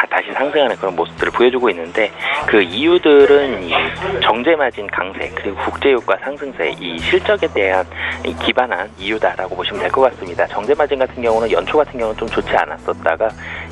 다시 상승하는 그런 모습들을 보여주고 있는데 그 이유들은 이 정제마진 강세 그리고 국제유가 상승세 이 실적에 대한 기반한 이유다라고 보시면 될 것 같습니다. 정제마진 같은 경우는 연초 같은 경우는 좀 좋지 않았었다가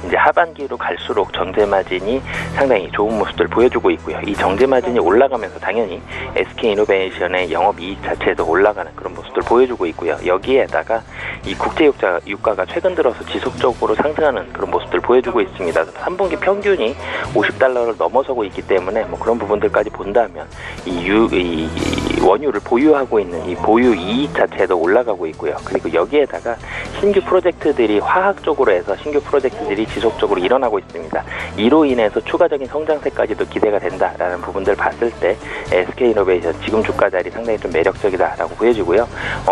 이제 하반기로 갈수록 정제마진이 상당히 좋은 모습들을 보여주고 있고요. 이 정제마진이 올라가면서 당연히 SK이노베이션의 영업이익 자체도 올라가는 그런 모습들을 보여주고 있고요. 여기에다가 이 국제유가가 최근 들어서 지속적으로 상승하는 그런 모습들을 보여주고 있습니다. 3분기 평균이 $50를 넘어서고 있기 때문에 뭐 그런 부분들까지 본다면 이 원유를 보유하고 있는 이 보유 이익 자체도 올라가고 있고요. 그리고 여기에다가 신규 프로젝트들이 화학 쪽으로 해서 신규 프로젝트들이 지속적으로 일어나고 있습니다. 이로 인해서 추가적인 성장세까지도 기대가 된다라는 부분들 봤을 때 SK이노베이션 지금 주가 자리 상당히 좀 매력적이다라고 보여지고요.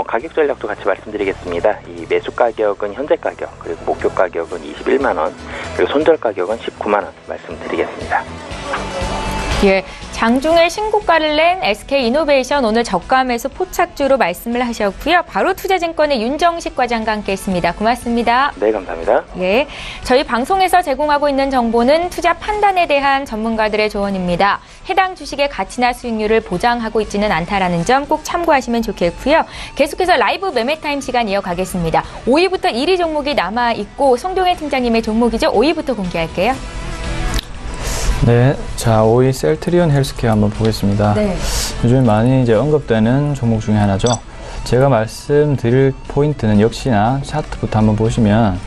가격 전략도 같이 말씀드리겠습니다. 이 매수 가격은 현재 가격 그리고 목표 가격은 21만 원 그리고 손절 가격은 19만 원 말씀드리겠습니다. 예, 장중에 신고가를 낸 SK이노베이션 오늘 저가 매수 포착주로 말씀을 하셨고요. 바로 투자증권의 윤정식 과장과 함께했습니다. 고맙습니다. 네, 감사합니다. 예, 저희 방송에서 제공하고 있는 정보는 투자 판단에 대한 전문가들의 조언입니다. 해당 주식의 가치나 수익률을 보장하고 있지는 않다라는 점 꼭 참고하시면 좋겠고요. 계속해서 라이브 매매타임 시간 이어가겠습니다. 5위부터 1위 종목이 남아있고 송동현 팀장님의 종목이죠. 5위부터 공개할게요. 네, 자 5위 셀트리온 헬스케어 한번 보겠습니다. 네. 요즘 많이 이제 언급되는 종목 중에 하나죠. 제가 말씀드릴 포인트는 역시나 차트부터 한번 보시면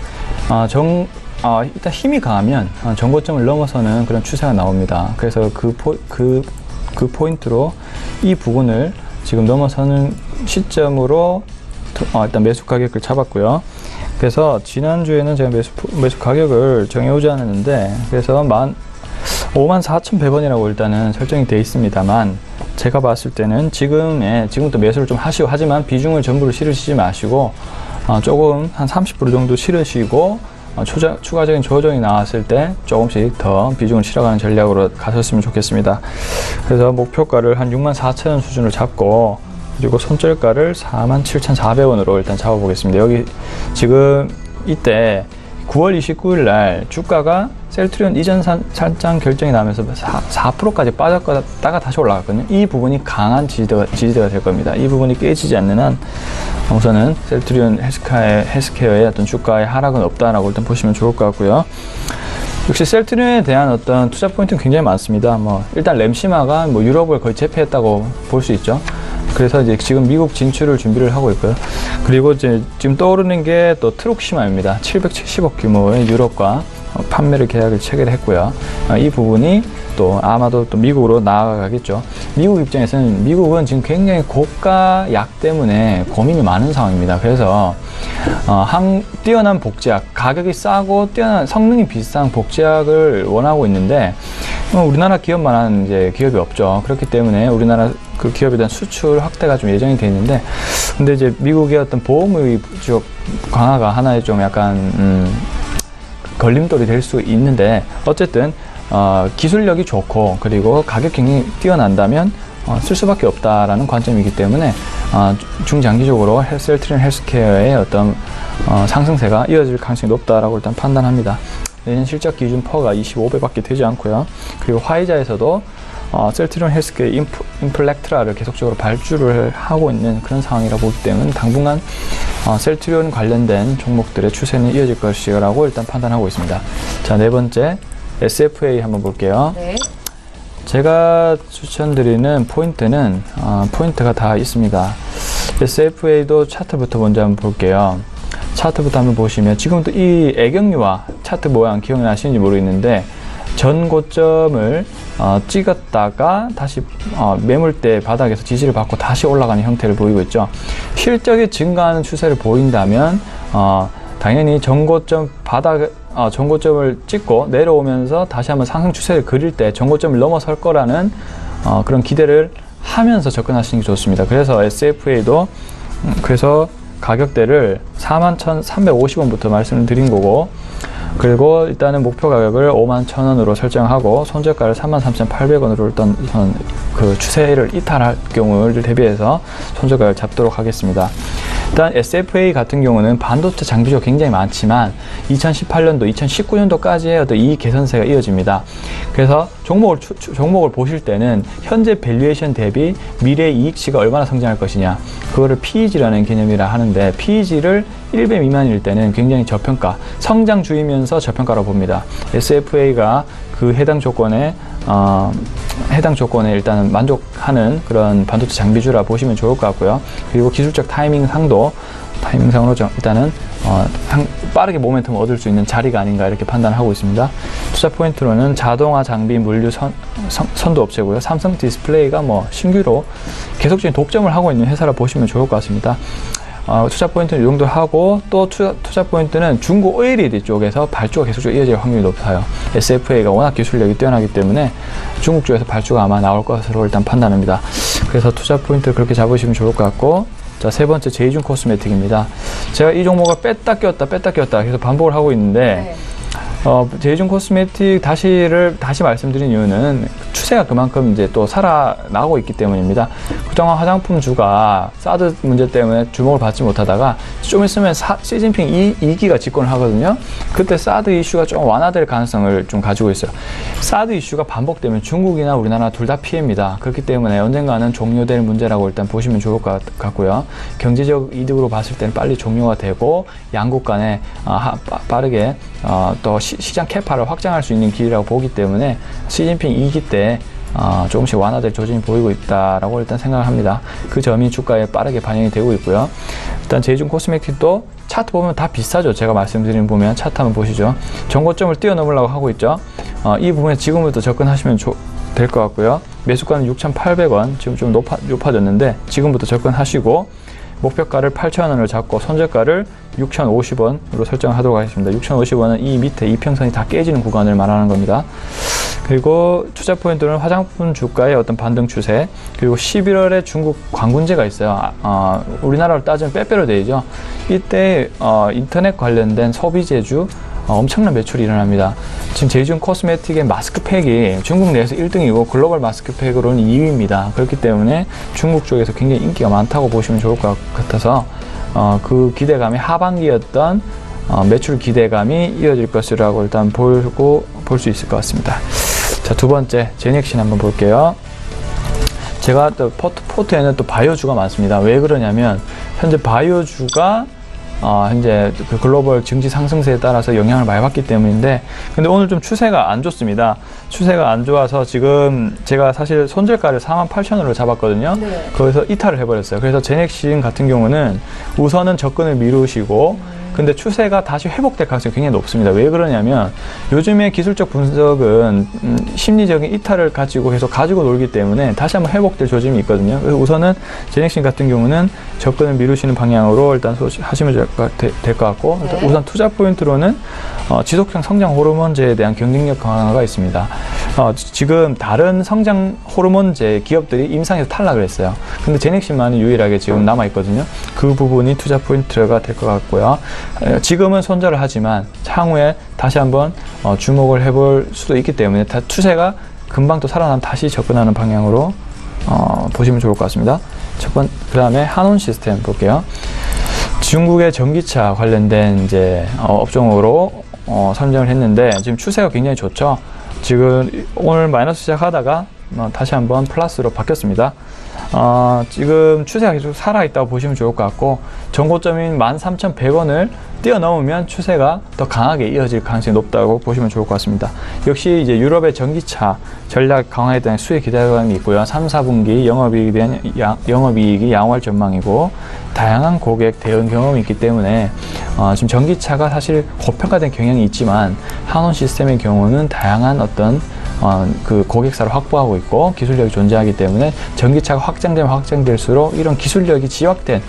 일단 힘이 강하면 전고점을 넘어서는 그런 추세가 나옵니다. 그래서 그 포인트로 이 부분을 지금 넘어서는 시점으로 일단 매수 가격을 잡았고요. 그래서 지난주에는 제가 매수 가격을 정해오지 않았는데 그래서 54,100원이라고 일단은 설정이 되어 있습니다만 제가 봤을 때는 지금부터 매수를 좀 하시고 하지만 비중을 전부를 실으시지 마시고 조금 한 30% 정도 실으시고 추가적인 조정이 나왔을 때 조금씩 더 비중을 실어가는 전략으로 가셨으면 좋겠습니다. 그래서 목표가를 한 64,000원 수준을 잡고 그리고 손절가를 47,400원으로 일단 잡아보겠습니다. 여기 지금 이때 9월 29일 날 주가가 셀트리온 이전 살짝 결정이 나면서 4%까지 빠졌다가 다시 올라갔거든요. 이 부분이 강한 지지대가 될 겁니다. 이 부분이 깨지지 않는 한 우선은 셀트리온 헬스케어의 어떤 주가의 하락은 없다라고 일단 보시면 좋을 것 같고요. 역시 셀트리온에 대한 어떤 투자 포인트는 굉장히 많습니다. 일단 램시마가 유럽을 거의 제패했다고 볼 수 있죠. 그래서 이제 지금 미국 진출을 준비를 하고 있고요. 그리고 이제 지금 떠오르는 게 또 트록시마입니다. 770억 규모의 유럽과 판매를 계약을 체결했고요. 이 부분이 또 아마도 또 미국으로 나아가겠죠. 미국 입장에서는 미국은 지금 굉장히 고가 약 때문에 고민이 많은 상황입니다. 그래서 뛰어난 복제약, 가격이 싸고 뛰어난 성능이 비싼 복제약을 원하고 있는데 우리나라 기업만한 이제 기업이 없죠. 그렇기 때문에 우리나라 그 기업에 대한 수출 확대가 좀 예정이 돼 있는데 근데 이제 미국의 어떤 보험의 쪽 강화가 하나의 좀 약간 걸림돌이 될 수 있는데 어쨌든 기술력이 좋고 그리고 가격 경쟁이 뛰어난다면 쓸 수밖에 없다라는 관점이기 때문에 중장기적으로 셀트리온 헬스케어의 어떤 상승세가 이어질 가능성이 높다라고 일단 판단합니다. 내년 실적 기준 퍼가 25배밖에 되지 않고요. 그리고 화이자에서도 셀트리온 헬스케어 인플렉트라를 계속적으로 발주를 하고 있는 그런 상황이라 보기 때문에 당분간 셀트리온 관련된 종목들의 추세는 이어질 것이라고 일단 판단하고 있습니다. 자, 네 번째 SFA 한번 볼게요. 네. 제가 추천드리는 포인트는 포인트가 다 있습니다. SFA도 차트부터 먼저 한번 볼게요. 차트부터 한번 보시면 지금도 이 애경유화 차트 모양 기억나시는지 모르겠는데 전 고점을 찍었다가 다시 매물대 바닥에서 지지를 받고 다시 올라가는 형태를 보이고 있죠. 실적이 증가하는 추세를 보인다면 당연히 전고점 전고점을 찍고 내려오면서 다시 한번 상승 추세를 그릴 때 전고점을 넘어설 거라는 그런 기대를 하면서 접근하시는 게 좋습니다. 그래서 SFA도 그래서 가격대를 41,350원부터 말씀을 드린 거고, 그리고 일단은 목표 가격을 51,000원으로 설정하고 손절가를 33,800원으로 일단 그 추세를 이탈할 경우를 대비해서 손절가를 잡도록 하겠습니다. 일단 SFA 같은 경우는 반도체 장비가 굉장히 많지만 2018년도, 2019년도까지의 어떤 이익 개선세가 이어집니다. 그래서 종목을 보실 때는 현재 밸류에이션 대비 미래 이익치가 얼마나 성장할 것이냐, 그거를 PEG라는 개념이라 하는데 PEG를 1배 미만일 때는 굉장히 저평가, 성장주이면서 저평가라고 봅니다. SFA가 그 해당 조건에 일단은 만족하는 그런 반도체 장비주라 보시면 좋을 것 같고요. 그리고 기술적 타이밍상으로 일단은 빠르게 모멘텀을 얻을 수 있는 자리가 아닌가 이렇게 판단하고 있습니다. 투자 포인트로는 자동화 장비 물류 선도 업체고요. 삼성 디스플레이가 신규로 계속적인 독점을 하고 있는 회사라 보시면 좋을 것 같습니다. 투자 포인트는 이 정도 하고, 또 투자 포인트는 중국 OLED 쪽에서 발주가 계속적으로 이어질 확률이 높아요. SFA가 워낙 기술력이 뛰어나기 때문에 중국 쪽에서 발주가 아마 나올 것으로 일단 판단합니다. 그래서 투자 포인트를 그렇게 잡으시면 좋을 것 같고, 자, 세 번째 제이준 코스메틱입니다. 제가 이 종목을 뺐다 꼈다 계속 반복을 하고 있는데, 제이준 코스메틱 다시 말씀드린 이유는 추세가 그만큼 이제 또 살아나고 있기 때문입니다. 그동안 화장품주가 사드 문제 때문에 주목을 받지 못하다가 좀 있으면 시진핑 2기가 집권을 하거든요. 그때 사드 이슈가 좀 완화될 가능성을 좀 가지고 있어요. 사드 이슈가 반복되면 중국이나 우리나라 둘 다 피해입니다. 그렇기 때문에 언젠가는 종료될 문제라고 일단 보시면 좋을 것 같고요. 경제적 이득으로 봤을 때는 빨리 종료가 되고 양국 간에 빠르게 또 시장 캐파를 확장할 수 있는 길이라고 보기 때문에 시진핑 2기 때 조금씩 완화될 조짐이 보이고 있다라고 일단 생각을 합니다. 그 점이 주가에 빠르게 반영이 되고 있고요. 일단 제이준 코스메틱도 차트 보면 다 비슷하죠. 제가 말씀드린 보면 차트 한번 보시죠. 전고점을 뛰어넘으려고 하고 있죠. 이 부분에 지금부터 접근하시면 될 것 같고요. 매수가는 6,800원, 지금 좀 높아졌는데 지금부터 접근하시고, 목표가를 8,000원을 잡고 손절가를 6,050원으로 설정하도록 하겠습니다. 6,050원은 이 밑에 이평선이 다 깨지는 구간을 말하는 겁니다. 그리고 투자 포인트는 화장품 주가의 어떤 반등 추세, 그리고 11월에 중국 광군제가 있어요. 우리나라로 따지면 빼빼로 데이죠. 이때 인터넷 관련된 소비재주 엄청난 매출이 일어납니다. 지금 제이준 코스메틱의 마스크팩이 중국 내에서 1등이고 글로벌 마스크팩으로는 2위입니다. 그렇기 때문에 중국 쪽에서 굉장히 인기가 많다고 보시면 좋을 것 같아서 그 기대감이 하반기였던 매출 기대감이 이어질 것이라고 일단 볼 수 있을 것 같습니다. 자, 두 번째 제넥신 한번 볼게요. 제가 또 포트에는 또 바이오주가 많습니다. 왜 그러냐면 현재 바이오주가 현재 그 글로벌 증시 상승세에 따라서 영향을 많이 받기 때문인데, 근데 오늘 좀 추세가 안 좋습니다. 추세가 안 좋아서 지금 제가 사실 손절가를 48,000원으로 잡았거든요. 네. 거기서 이탈을 해버렸어요. 그래서 제넥신 같은 경우는 우선은 접근을 미루시고, 근데 추세가 다시 회복될 가능성이 굉장히 높습니다. 왜 그러냐면 요즘에 기술적 분석은 심리적인 이탈을 가지고 계속 가지고 놀기 때문에 다시 한번 회복될 조짐이 있거든요. 그래서 우선은 제넥신 같은 경우는 접근을 미루시는 방향으로 일단 하시면 될 것 같고, 네. 우선 투자 포인트로는 지속형 성장 호르몬제에 대한 경쟁력 강화가 있습니다. 지금 다른 성장 호르몬제 기업들이 임상에서 탈락을 했어요. 근데 제넥신만이 유일하게 지금 남아있거든요. 그 부분이 투자 포인트가 될 것 같고요. 지금은 손절을 하지만 향후에 다시 한번 주목을 해볼 수도 있기 때문에 추세가 금방 또 살아나면 다시 접근하는 방향으로 보시면 좋을 것 같습니다. 그 다음에 한온 시스템 볼게요. 중국의 전기차 관련된 이제 업종으로 선정을 했는데 지금 추세가 굉장히 좋죠. 지금 오늘 마이너스 시작하다가 다시 한번 플러스로 바뀌었습니다. 지금 추세가 계속 살아있다고 보시면 좋을 것 같고, 전고점인 13,100원을 뛰어넘으면 추세가 더 강하게 이어질 가능성이 높다고 보시면 좋을 것 같습니다. 역시 이제 유럽의 전기차 전략 강화에 대한 수혜 기대감이 있고요. 3, 4분기 영업이익이 양호할 전망이고, 다양한 고객 대응 경험이 있기 때문에 지금 전기차가 사실 고평가된 경향이 있지만 한온 시스템의 경우는 다양한 어떤 그 고객사를 확보하고 있고 기술력이 존재하기 때문에 전기차가 확장되면 확장될수록 이런 기술력이 지역된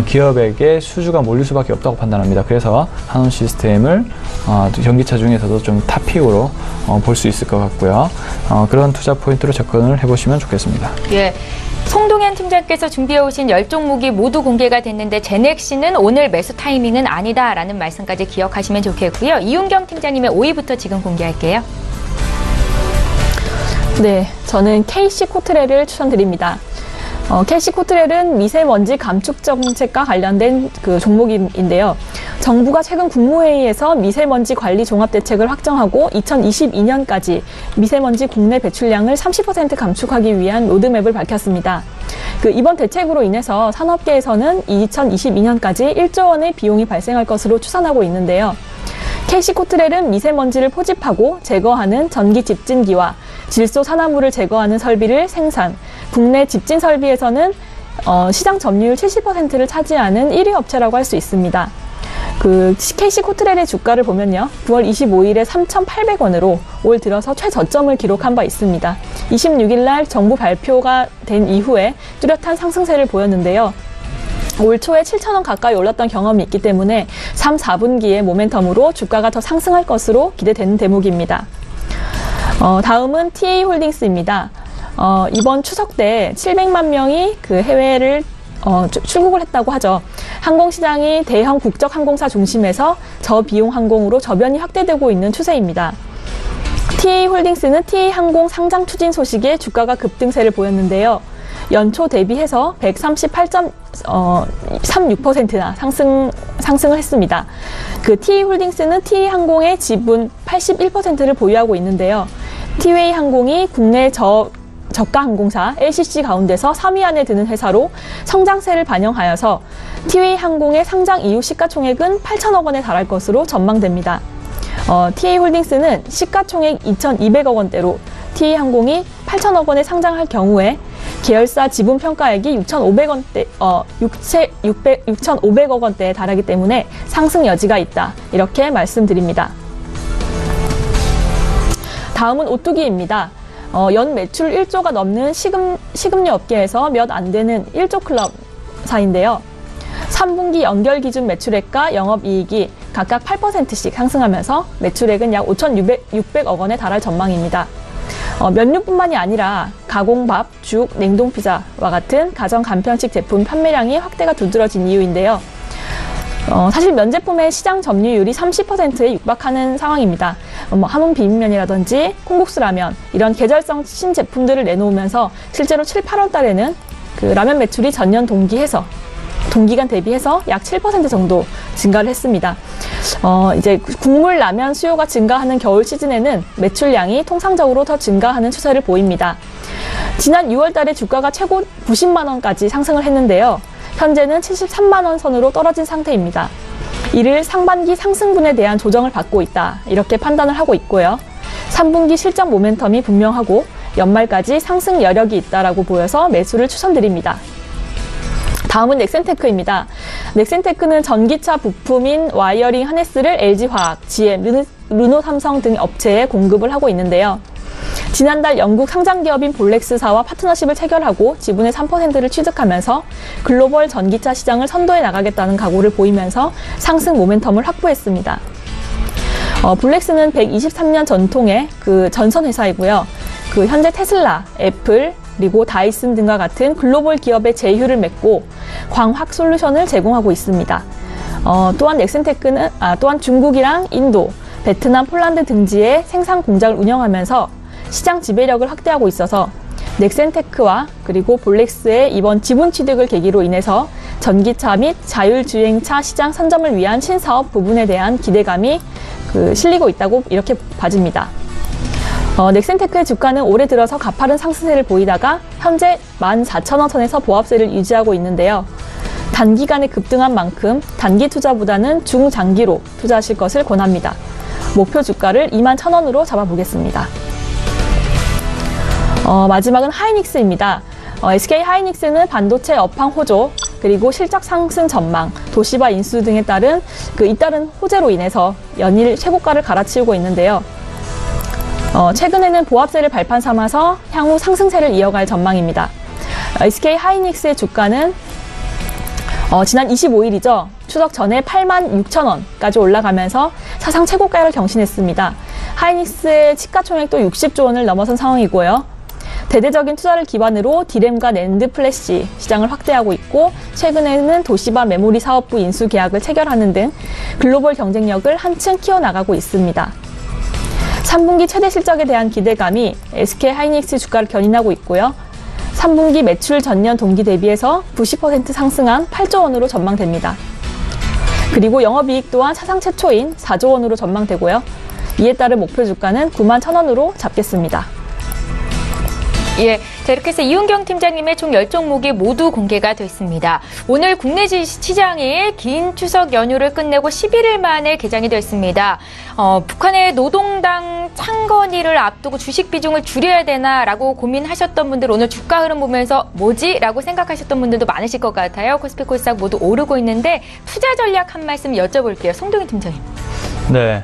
기업에게 수주가 몰릴 수밖에 없다고 판단합니다. 그래서 한온 시스템을 전기차 중에서도 좀 탑픽으로 볼 수 있을 것 같고요. 그런 투자 포인트로 접근을 해보시면 좋겠습니다. 예. 송동현 팀장께서 준비해오신 10종목이 모두 공개가 됐는데 제넥시는 오늘 매수 타이밍은 아니다라는 말씀까지 기억하시면 좋겠고요. 이윤경 팀장님의 5위부터 지금 공개할게요. 네, 저는 KC코트렐을 추천드립니다. KC코트렐은 미세먼지 감축 정책과 관련된 그 종목인데요. 정부가 최근 국무회의에서 미세먼지 관리 종합대책을 확정하고 2022년까지 미세먼지 국내 배출량을 30% 감축하기 위한 로드맵을 밝혔습니다. 이번 대책으로 인해서 산업계에서는 2022년까지 1조 원의 비용이 발생할 것으로 추산하고 있는데요. KC코트렐은 미세먼지를 포집하고 제거하는 전기 집진기와 질소 산화물을 제거하는 설비를 생산, 국내 집진 설비에서는 시장 점유율 70%를 차지하는 1위 업체라고 할 수 있습니다. KC코트렐의 주가를 보면요. 9월 25일에 3,800원으로 올 들어서 최저점을 기록한 바 있습니다. 26일 날 정부 발표가 된 이후에 뚜렷한 상승세를 보였는데요. 올 초에 7,000원 가까이 올랐던 경험이 있기 때문에 3, 4분기의 모멘텀으로 주가가 더 상승할 것으로 기대되는 대목입니다. 다음은 TA홀딩스입니다. 이번 추석 때 700만 명이 해외를 출국을 했다고 하죠. 항공시장이 대형 국적 항공사 중심에서 저비용 항공으로 저변이 확대되고 있는 추세입니다. TA홀딩스는 TA항공 상장 추진 소식에 주가가 급등세를 보였는데요. 연초 대비해서 138.36%나 상승을 했습니다. TA홀딩스는 TA항공의 지분 81%를 보유하고 있는데요. 티웨이항공이 국내 저가 항공사 LCC 가운데서 3위 안에 드는 회사로 성장세를 반영하여서 티웨이항공의 상장 이후 시가총액은 8천억 원에 달할 것으로 전망됩니다. TA홀딩스는 시가총액 2,200억 원대로 TA항공이 8천억 원에 상장할 경우에 계열사 지분 평가액이 6,500억 원대에 달하기 때문에 상승 여지가 있다. 이렇게 말씀드립니다. 다음은 오뚜기입니다. 연 매출 1조가 넘는 식음료 업계에서 몇 안 되는 1조 클럽사인데요. 3분기 연결 기준 매출액과 영업이익이 각각 8%씩 상승하면서 매출액은 약 5,600억 원에 달할 전망입니다. 면류뿐만이 아니라 가공밥, 죽, 냉동피자와 같은 가정 간편식 제품 판매량이 확대가 두드러진 이유인데요. 사실 면 제품의 시장 점유율이 30%에 육박하는 상황입니다. 한온 비빔면이라든지 콩국수 라면 이런 계절성 신제품들을 내놓으면서 실제로 7, 8월 달에는 라면 매출이 전년 동기간 대비해서 약 7% 정도 증가를 했습니다. 이제 국물 라면 수요가 증가하는 겨울 시즌에는 매출량이 통상적으로 더 증가하는 추세를 보입니다. 지난 6월 달에 주가가 최고 90만 원까지 상승을 했는데요. 현재는 73만 원 선으로 떨어진 상태입니다. 이를 상반기 상승분에 대한 조정을 받고 있다. 이렇게 판단을 하고 있고요. 3분기 실적 모멘텀이 분명하고 연말까지 상승 여력이 있다라고 보여서 매수를 추천드립니다. 다음은 넥센테크입니다. 넥센테크는 전기차 부품인 와이어링 하네스를 LG화학, GM, 르노삼성 등 업체에 공급을 하고 있는데요. 지난달 영국 상장기업인 볼렉스사와 파트너십을 체결하고 지분의 3%를 취득하면서 글로벌 전기차 시장을 선도해 나가겠다는 각오를 보이면서 상승 모멘텀을 확보했습니다. 볼렉스는 123년 전통의 전선 회사이고요. 현재 테슬라, 애플, 그리고 다이슨 등과 같은 글로벌 기업의 제휴를 맺고 광학 솔루션을 제공하고 있습니다. 또한 넥센테크는 또한 중국이랑 인도, 베트남, 폴란드 등지에 생산 공장을 운영하면서 시장 지배력을 확대하고 있어서 넥센테크와 그리고 볼렉스의 이번 지분 취득을 계기로 인해서 전기차 및 자율주행차 시장 선점을 위한 신사업 부분에 대한 기대감이 실리고 있다고 이렇게 봐집니다. 넥센테크의 주가는 올해 들어서 가파른 상승세를 보이다가 현재 14,000원 선에서 보합세를 유지하고 있는데요. 단기간에 급등한 만큼 단기 투자보다는 중장기로 투자하실 것을 권합니다. 목표 주가를 21,000원으로 잡아보겠습니다. 마지막은 하이닉스입니다. SK 하이닉스는 반도체 업황 호조, 그리고 실적 상승 전망, 도시바 인수 등에 따른 잇따른 호재로 인해서 연일 최고가를 갈아치우고 있는데요. 최근에는 보합세를 발판 삼아서 향후 상승세를 이어갈 전망입니다. SK 하이닉스의 주가는 지난 25일이죠. 추석 전에 86,000원까지 올라가면서 사상 최고가를 경신했습니다. 하이닉스의 시가총액도 60조 원을 넘어선 상황이고요. 대대적인 투자를 기반으로 디램과 낸드 플래시 시장을 확대하고 있고, 최근에는 도시바 메모리 사업부 인수 계약을 체결하는 등 글로벌 경쟁력을 한층 키워나가고 있습니다. 3분기 최대 실적에 대한 기대감이 SK 하이닉스 주가를 견인하고 있고요. 3분기 매출 전년 동기 대비해서 90% 상승한 8조 원으로 전망됩니다. 그리고 영업이익 또한 사상 최초인 4조 원으로 전망되고요. 이에 따른 목표 주가는 91,000원으로 잡겠습니다. 예, 자, 이렇게 해서 이훈경 팀장님의 총 10종목이 모두 공개가 됐습니다. 오늘 국내 시장이 긴 추석 연휴를 끝내고 11일 만에 개장이 됐습니다. 북한의 노동당 창건일을 앞두고 주식 비중을 줄여야 되나라고 고민하셨던 분들, 오늘 주가 흐름 보면서 뭐지? 라고 생각하셨던 분들도 많으실 것 같아요. 코스피 코스닥 모두 오르고 있는데 투자 전략 한 말씀 여쭤볼게요. 송동희 팀장님. 네,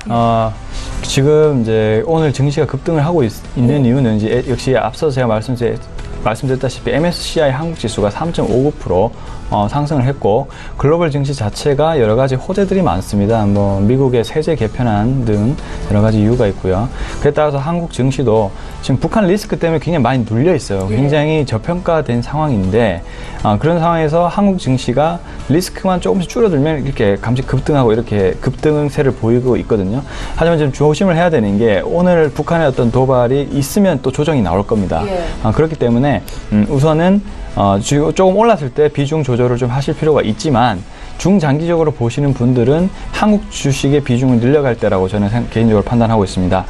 지금 이제 오늘 증시가 급등을 하고 있는 이유는 이제 역시 앞서 제가 말씀드렸다시피 MSCI 한국 지수가 3.59% 상승을 했고, 글로벌 증시 자체가 여러 가지 호재들이 많습니다. 뭐 미국의 세제 개편안 등 여러 가지 이유가 있고요. 그에 따라서 한국 증시도 지금 북한 리스크 때문에 굉장히 많이 눌려 있어요. 굉장히 저평가된 상황인데, 그런 상황에서 한국 증시가 리스크만 조금씩 줄어들면 이렇게 감시 급등하고 이렇게 급등세를 보이고 있거든요. 하지만 좀 조심을 해야 되는 게, 오늘 북한의 어떤 도발이 있으면 또 조정이 나올 겁니다. 그렇기 때문에 우선은 조금 올랐을 때 비중 조절을 좀 하실 필요가 있지만, 중장기적으로 보시는 분들은 한국 주식의 비중을 늘려갈 때라고 저는 개인적으로 판단하고 있습니다.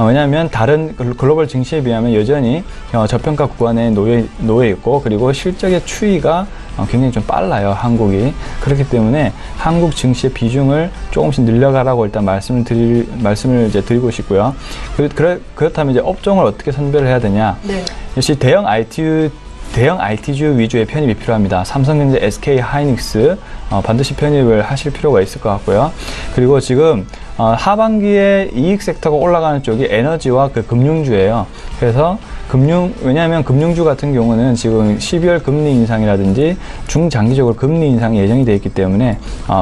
왜냐하면 다른 글로벌 증시에 비하면 여전히 저평가 구간에 놓여 있고, 그리고 실적의 추이가 굉장히 좀 빨라요, 한국이. 그렇기 때문에 한국 증시의 비중을 조금씩 늘려가라고 일단 말씀을 이제 드리고 싶고요. 그렇다면 이제 업종을 어떻게 선별을 해야 되냐? 네. 역시 대형 IT주 위주의 편입이 필요합니다. 삼성전자, SK 하이닉스 반드시 편입을 하실 필요가 있을 것 같고요. 그리고 지금 하반기에 이익 섹터가 올라가는 쪽이 에너지와 금융주예요. 그래서 왜냐하면 금융주 같은 경우는 지금 12월 금리 인상이라든지 중장기적으로 금리 인상이 예정이 되어 있기 때문에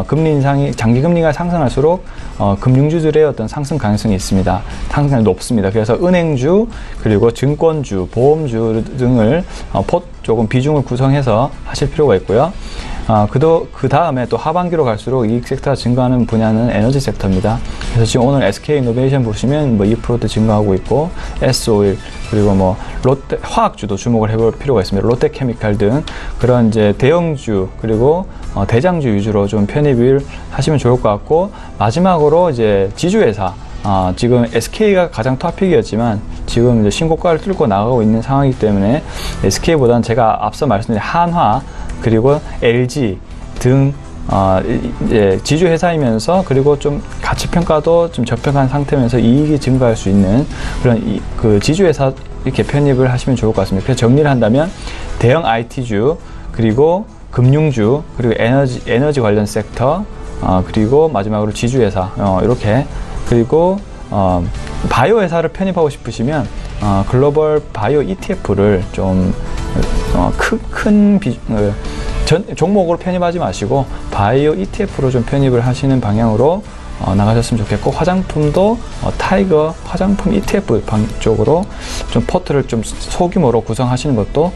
금리 인상이 장기 금리가 상승할수록 금융주들의 어떤 상승 가능성이 있습니다. 상승률이 높습니다. 그래서 은행주, 그리고 증권주, 보험주 등을 조금 비중을 구성해서 하실 필요가 있고요. 그 다음에 또 하반기로 갈수록 이익 섹터가 증가하는 분야는 에너지 섹터입니다. 그래서 지금 오늘 SK 이노베이션 보시면 뭐 2% 증가하고 있고, S-오일, 그리고 뭐 롯데 화학주도 주목을 해볼 필요가 있습니다. 롯데케미칼 등 그런 이제 대형주, 그리고 대장주 위주로 좀 편입을 하시면 좋을 것 같고, 마지막으로 이제 지주회사, 지금 SK가 가장 탑픽이었지만 지금 이제 신고가를 뚫고 나가고 있는 상황이기 때문에 SK보다는 제가 앞서 말씀드린 한화, 그리고 LG 등 이제 지주 회사이면서, 그리고 좀 가치 평가도 좀 저평한 상태면서 이익이 증가할 수 있는 그런 그 지주 회사 이렇게 편입을 하시면 좋을 것 같습니다. 그래서 정리를 한다면 대형 IT주, 그리고 금융주, 그리고 에너지 관련 섹터, 그리고 마지막으로 지주 회사 이렇게, 그리고 바이오 회사를 편입하고 싶으시면 글로벌 바이오 ETF를 좀 큰 종목으로 편입하지 마시고 바이오 ETF로 좀 편입을 하시는 방향으로 나가셨으면 좋겠고, 화장품도 타이거 화장품 ETF 쪽으로 좀 포트를 좀 소규모로 구성하시는 것도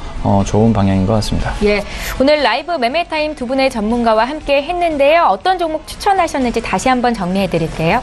좋은 방향인 것 같습니다. 예, 오늘 라이브 매매타임 두 분의 전문가와 함께 했는데요. 어떤 종목 추천하셨는지 다시 한번 정리해 드릴게요.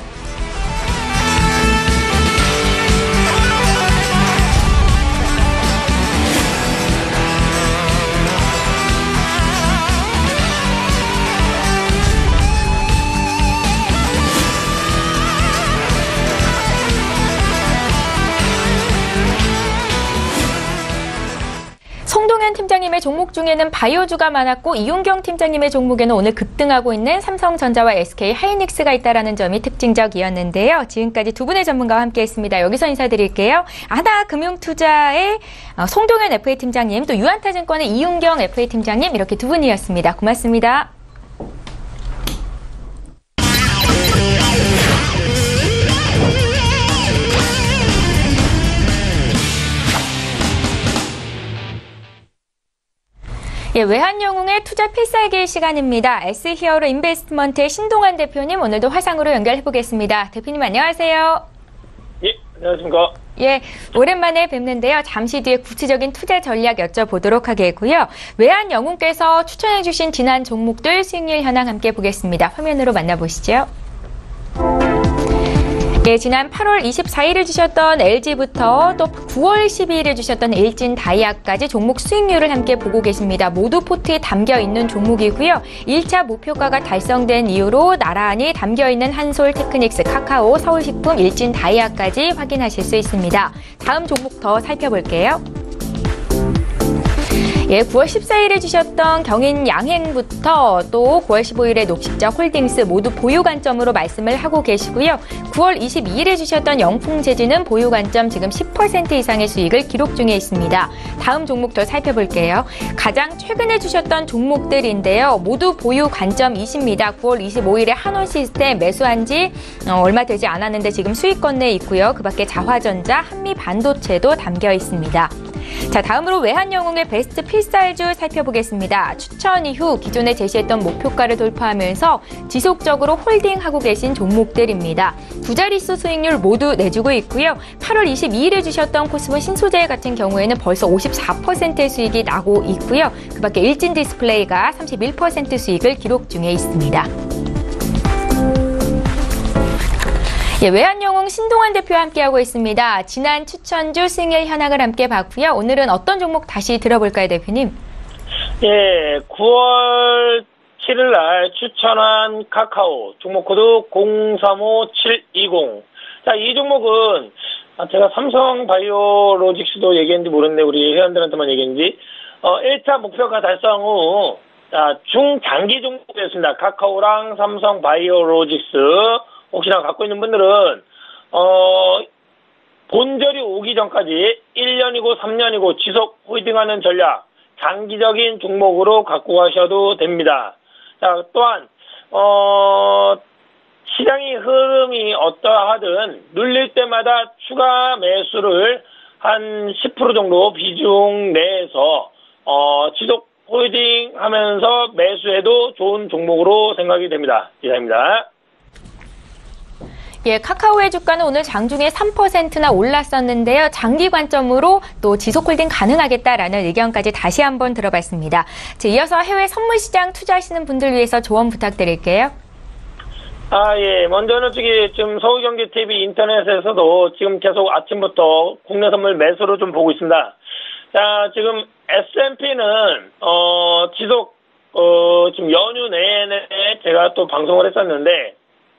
팀장님의 종목 중에는 바이오주가 많았고 이윤경 팀장님의 종목에는 오늘 급등하고 있는 삼성전자와 SK 하이닉스가 있다라는 점이 특징적이었는데요. 지금까지 두 분의 전문가와 함께했습니다. 여기서 인사드릴게요. 하나금융투자의 송동현 FA 팀장님, 또 유한타증권의 이윤경 FA 팀장님, 이렇게 두 분이었습니다. 고맙습니다. 예, 외환영웅의 투자 필살기 시간입니다. S히어로 인베스트먼트의 신동환 대표님, 오늘도 화상으로 연결해 보겠습니다. 대표님 안녕하세요. 예, 안녕하십니까. 예, 오랜만에 뵙는데요. 잠시 뒤에 구체적인 투자 전략 여쭤보도록 하겠고요. 외환영웅께서 추천해 주신 지난 종목들 수익률 현황 함께 보겠습니다. 화면으로 만나보시죠. 네, 지난 8월 24일에 주셨던 LG부터 또 9월 12일에 주셨던 일진다이아까지 종목 수익률을 함께 보고 계십니다. 모두 포트에 담겨 있는 종목이고요. 1차 목표가가 달성된 이후로 나란히 담겨 있는 한솔테크닉스, 카카오, 서울식품, 일진다이아까지 확인하실 수 있습니다. 다음 종목 더 살펴볼게요. 예, 9월 14일에 주셨던 경인양행부터 또 9월 15일에 녹십자 홀딩스 모두 보유 관점으로 말씀을 하고 계시고요. 9월 22일에 주셨던 영풍재지는 보유 관점 지금 10% 이상의 수익을 기록 중에 있습니다. 다음 종목 더 살펴볼게요. 가장 최근에 주셨던 종목들인데요. 모두 보유 관점이십니다. 9월 25일에 한원시스템 매수한 지 얼마 되지 않았는데 지금 수익권 내에 있고요. 그 밖에 자화전자, 한미반도체도 담겨 있습니다. 자, 다음으로 외환영웅의 베스트 필살주 살펴보겠습니다. 추천 이후 기존에 제시했던 목표가를 돌파하면서 지속적으로 홀딩하고 계신 종목들입니다. 두 자릿수 수익률 모두 내주고 있고요. 8월 22일에 주셨던 코스모 신소재 같은 경우에는 벌써 54%의 수익이 나고 있고요. 그 밖에 일진디스플레이가 31% 수익을 기록 중에 있습니다. 예, 외환영웅 신동환 대표와 함께하고 있습니다. 지난 추천주 수익률 현황을 함께 봤고요. 오늘은 어떤 종목 다시 들어볼까요, 대표님? 예, 9월 7일 날 추천한 카카오, 종목 코드 035720. 자, 이 종목은 제가 삼성바이오로직스도 얘기했는지 모르겠는데 우리 회원들한테만 얘기했는지 1차 목표가 달성 후 중장기 종목이었습니다. 카카오랑 삼성바이오로직스 혹시나 갖고 있는 분들은 본절이 오기 전까지 1년이고 3년이고 지속 홀딩하는 전략, 장기적인 종목으로 갖고 가셔도 됩니다. 자, 또한 시장의 흐름이 어떠하든 눌릴 때마다 추가 매수를 한 10% 정도 비중 내에서 지속 홀딩하면서 매수해도 좋은 종목으로 생각이 됩니다. 이상입니다. 예, 카카오의 주가는 오늘 장중에 3%나 올랐었는데요. 장기 관점으로 또 지속 홀딩 가능하겠다라는 의견까지 다시 한번 들어봤습니다. 자, 이어서 해외 선물 시장 투자하시는 분들 위해서 조언 부탁드릴게요. 예. 먼저는 지금 서울경제TV 인터넷에서도 지금 계속 아침부터 국내 선물 매수로 좀 보고 있습니다. 자, 지금 S&P는 지속 지금 연휴 내내 제가 또 방송을 했었는데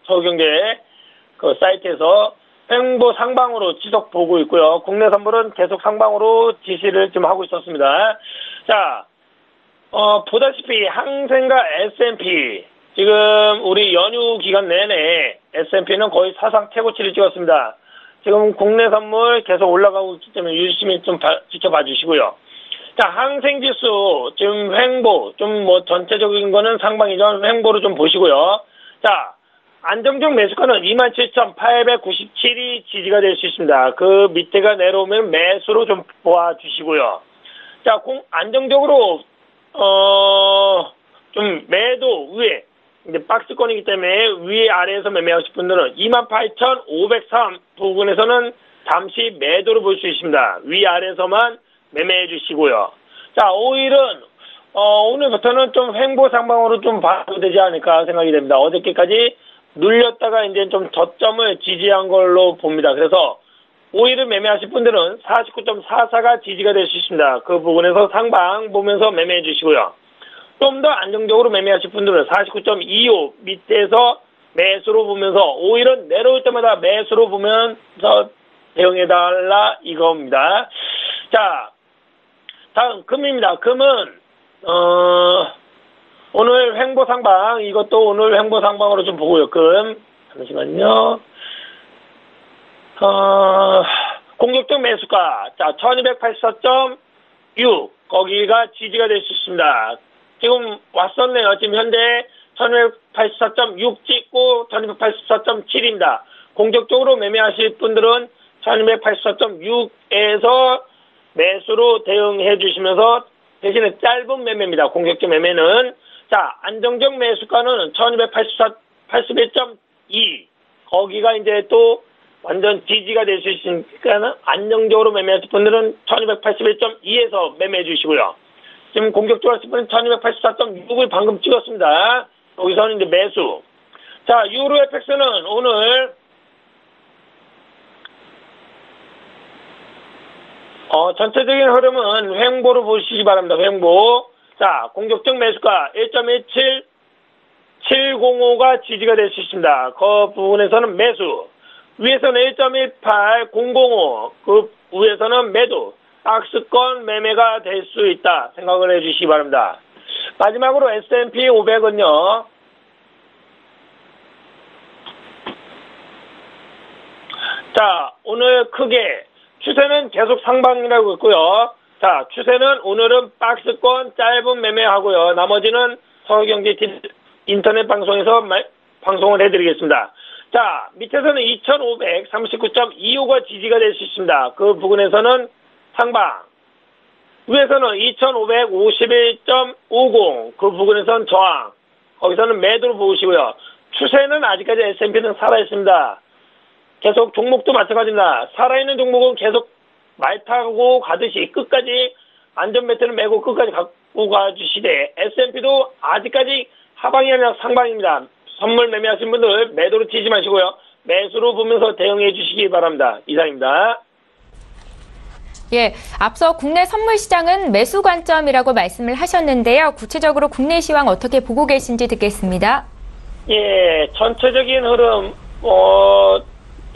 서울경제 그 사이트에서 횡보 상방으로 지속 보고 있고요. 국내 선물은 계속 상방으로 지시를 좀 하고 있었습니다. 자, 보다시피 항생과 S&P 지금 우리 연휴 기간 내내 S&P는 거의 사상 최고치를 찍었습니다. 지금 국내 선물 계속 올라가고 있기 때문에 유심히 좀 지켜봐 주시고요. 자, 항생지수 지금 횡보 좀 전체적인 거는 상방이죠. 횡보로 좀 보시고요. 자, 안정적 매수가는 27,897이 지지가 될 수 있습니다. 그 밑에가 내려오면 매수로 좀 보아주시고요. 자, 안정적으로 좀 매도 위에 이제 박스권이기 때문에 위에 아래에서 매매하실 분들은 28,503 부분에서는 잠시 매도를 볼 수 있습니다. 위 아래에서만 매매해 주시고요. 자, 오일은 오늘부터는 좀 횡보 상방으로 좀 봐도 되지 않을까 생각이 됩니다. 어저께까지 눌렸다가 이제 좀 저점을 지지한 걸로 봅니다. 그래서 오일을 매매하실 분들은 49.44가 지지가 될 수 있습니다. 그 부분에서 상방 보면서 매매해 주시고요. 좀 더 안정적으로 매매하실 분들은 49.25 밑에서 매수로 보면서 오일은 내려올 때마다 매수로 보면서 대응해달라 이겁니다. 자, 다음 금입니다. 금은 오늘 횡보 상방, 이것도 오늘 횡보 상방으로 좀 보고요. 금 잠시만요. 공격적 매수가 자 1284.6 거기가 지지가 될 수 있습니다. 지금 왔었네요. 지금 현재 1284.6 찍고 1284.7입니다. 공격적으로 매매하실 분들은 1284.6에서 매수로 대응해 주시면서 대신에 짧은 매매입니다. 공격적 매매는. 자, 안정적 매수가는 1281.2. 거기가 이제 또 완전 지지가 될 수 있으니까 안정적으로 매매하실 분들은 1281.2에서 매매해 주시고요. 지금 공격적으로 하실 분은 1284.6을 방금 찍었습니다. 여기서는 이제 매수. 자, 유로 FX는 오늘 전체적인 흐름은 횡보로 보시기 바랍니다. 횡보. 자, 공격적 매수가 1.1705가 지지가 될 수 있습니다. 그 부분에서는 매수. 위에서는 1.18005, 그 위에서는 매도. 박스권 매매가 될 수 있다 생각을 해주시기 바랍니다. 마지막으로 S&P 500은요. 자, 오늘 크게 추세는 계속 상방이라고 있고요. 자, 추세는 오늘은 박스권 짧은 매매하고요. 나머지는 서울경제TV 인터넷 방송에서 방송을 해드리겠습니다. 자, 밑에서는 2539.25가 지지가 될 수 있습니다. 그 부분에서는 상방. 위에서는 2551.50 그 부분에서는 저항. 거기서는 매도로 보시고요. 추세는 아직까지 S&P는 살아있습니다. 계속 종목도 마찬가지입니다. 살아있는 종목은 계속 말 타고 가듯이 끝까지 안전벨트를 메고 끝까지 갖고 가주시되 S&P도 아직까지 하방이 아니라 상방입니다. 선물 매매하신 분들 매도로 치지 마시고요. 매수로 보면서 대응해 주시기 바랍니다. 이상입니다. 예, 앞서 국내 선물 시장은 매수 관점이라고 말씀을 하셨는데요. 구체적으로 국내 시황 어떻게 보고 계신지 듣겠습니다. 예, 전체적인 흐름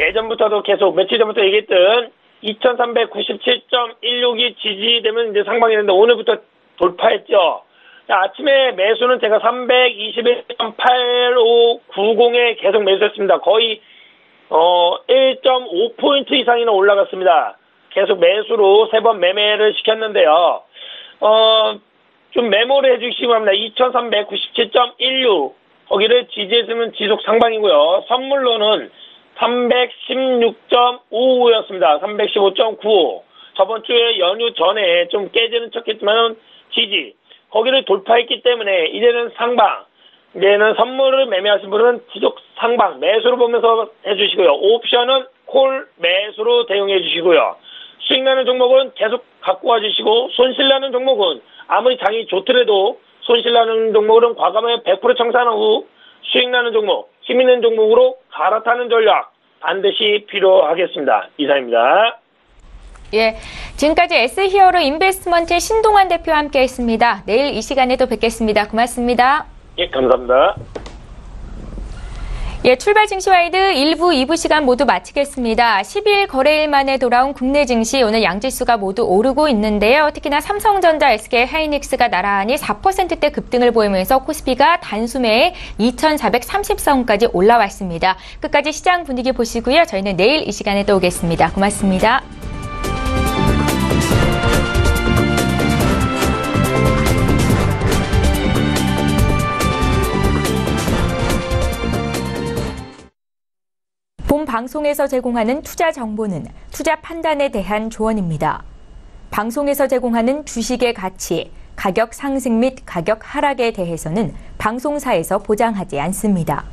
예전부터도 계속 며칠 전부터 얘기했던 2397.16이 지지되면 이제 상방이 되는데 오늘부터 돌파했죠. 자, 아침에 매수는 제가 321.8590에 계속 매수했습니다. 거의 1.5포인트 이상이나 올라갔습니다. 계속 매수로 3번 매매를 시켰는데요. 좀 메모를 해주시기 바랍니다. 2397.16 거기를 지지했으면 지속 상방이고요. 선물로는 316.55였습니다. 315.95. 저번 주에 연휴 전에 좀 깨지는 척했지만 지지. 거기를 돌파했기 때문에 이제는 상방. 이제는 선물을 매매하신 분은 지속 상방. 매수로 보면서 해주시고요. 옵션은 콜 매수로 대응해 주시고요. 수익 나는 종목은 계속 갖고 와주시고 손실 나는 종목은 아무리 장이 좋더라도 손실 나는 종목은 과감하게 100% 청산한 후 수익 나는 종목, 힘 있는 종목으로 갈아타는 전략 반드시 필요하겠습니다. 이상입니다. 예, 지금까지 S히어로 인베스트먼트의 신동환 대표와 함께했습니다. 내일 이 시간에 또 뵙겠습니다. 고맙습니다. 예, 감사합니다. 예, 출발 증시와이드 1부, 2부 시간 모두 마치겠습니다. 10일 거래일 만에 돌아온 국내 증시 오늘 양지수가 모두 오르고 있는데요. 특히나 삼성전자, SK 하이닉스가 나란히 4%대 급등을 보이면서 코스피가 단숨에 2,430선까지 올라왔습니다. 끝까지 시장 분위기 보시고요. 저희는 내일 이 시간에 또 오겠습니다. 고맙습니다. 본 방송에서 제공하는 투자 정보는 투자 판단에 대한 조언입니다. 방송에서 제공하는 주식의 가치, 가격 상승 및 가격 하락에 대해서는 방송사에서 보장하지 않습니다.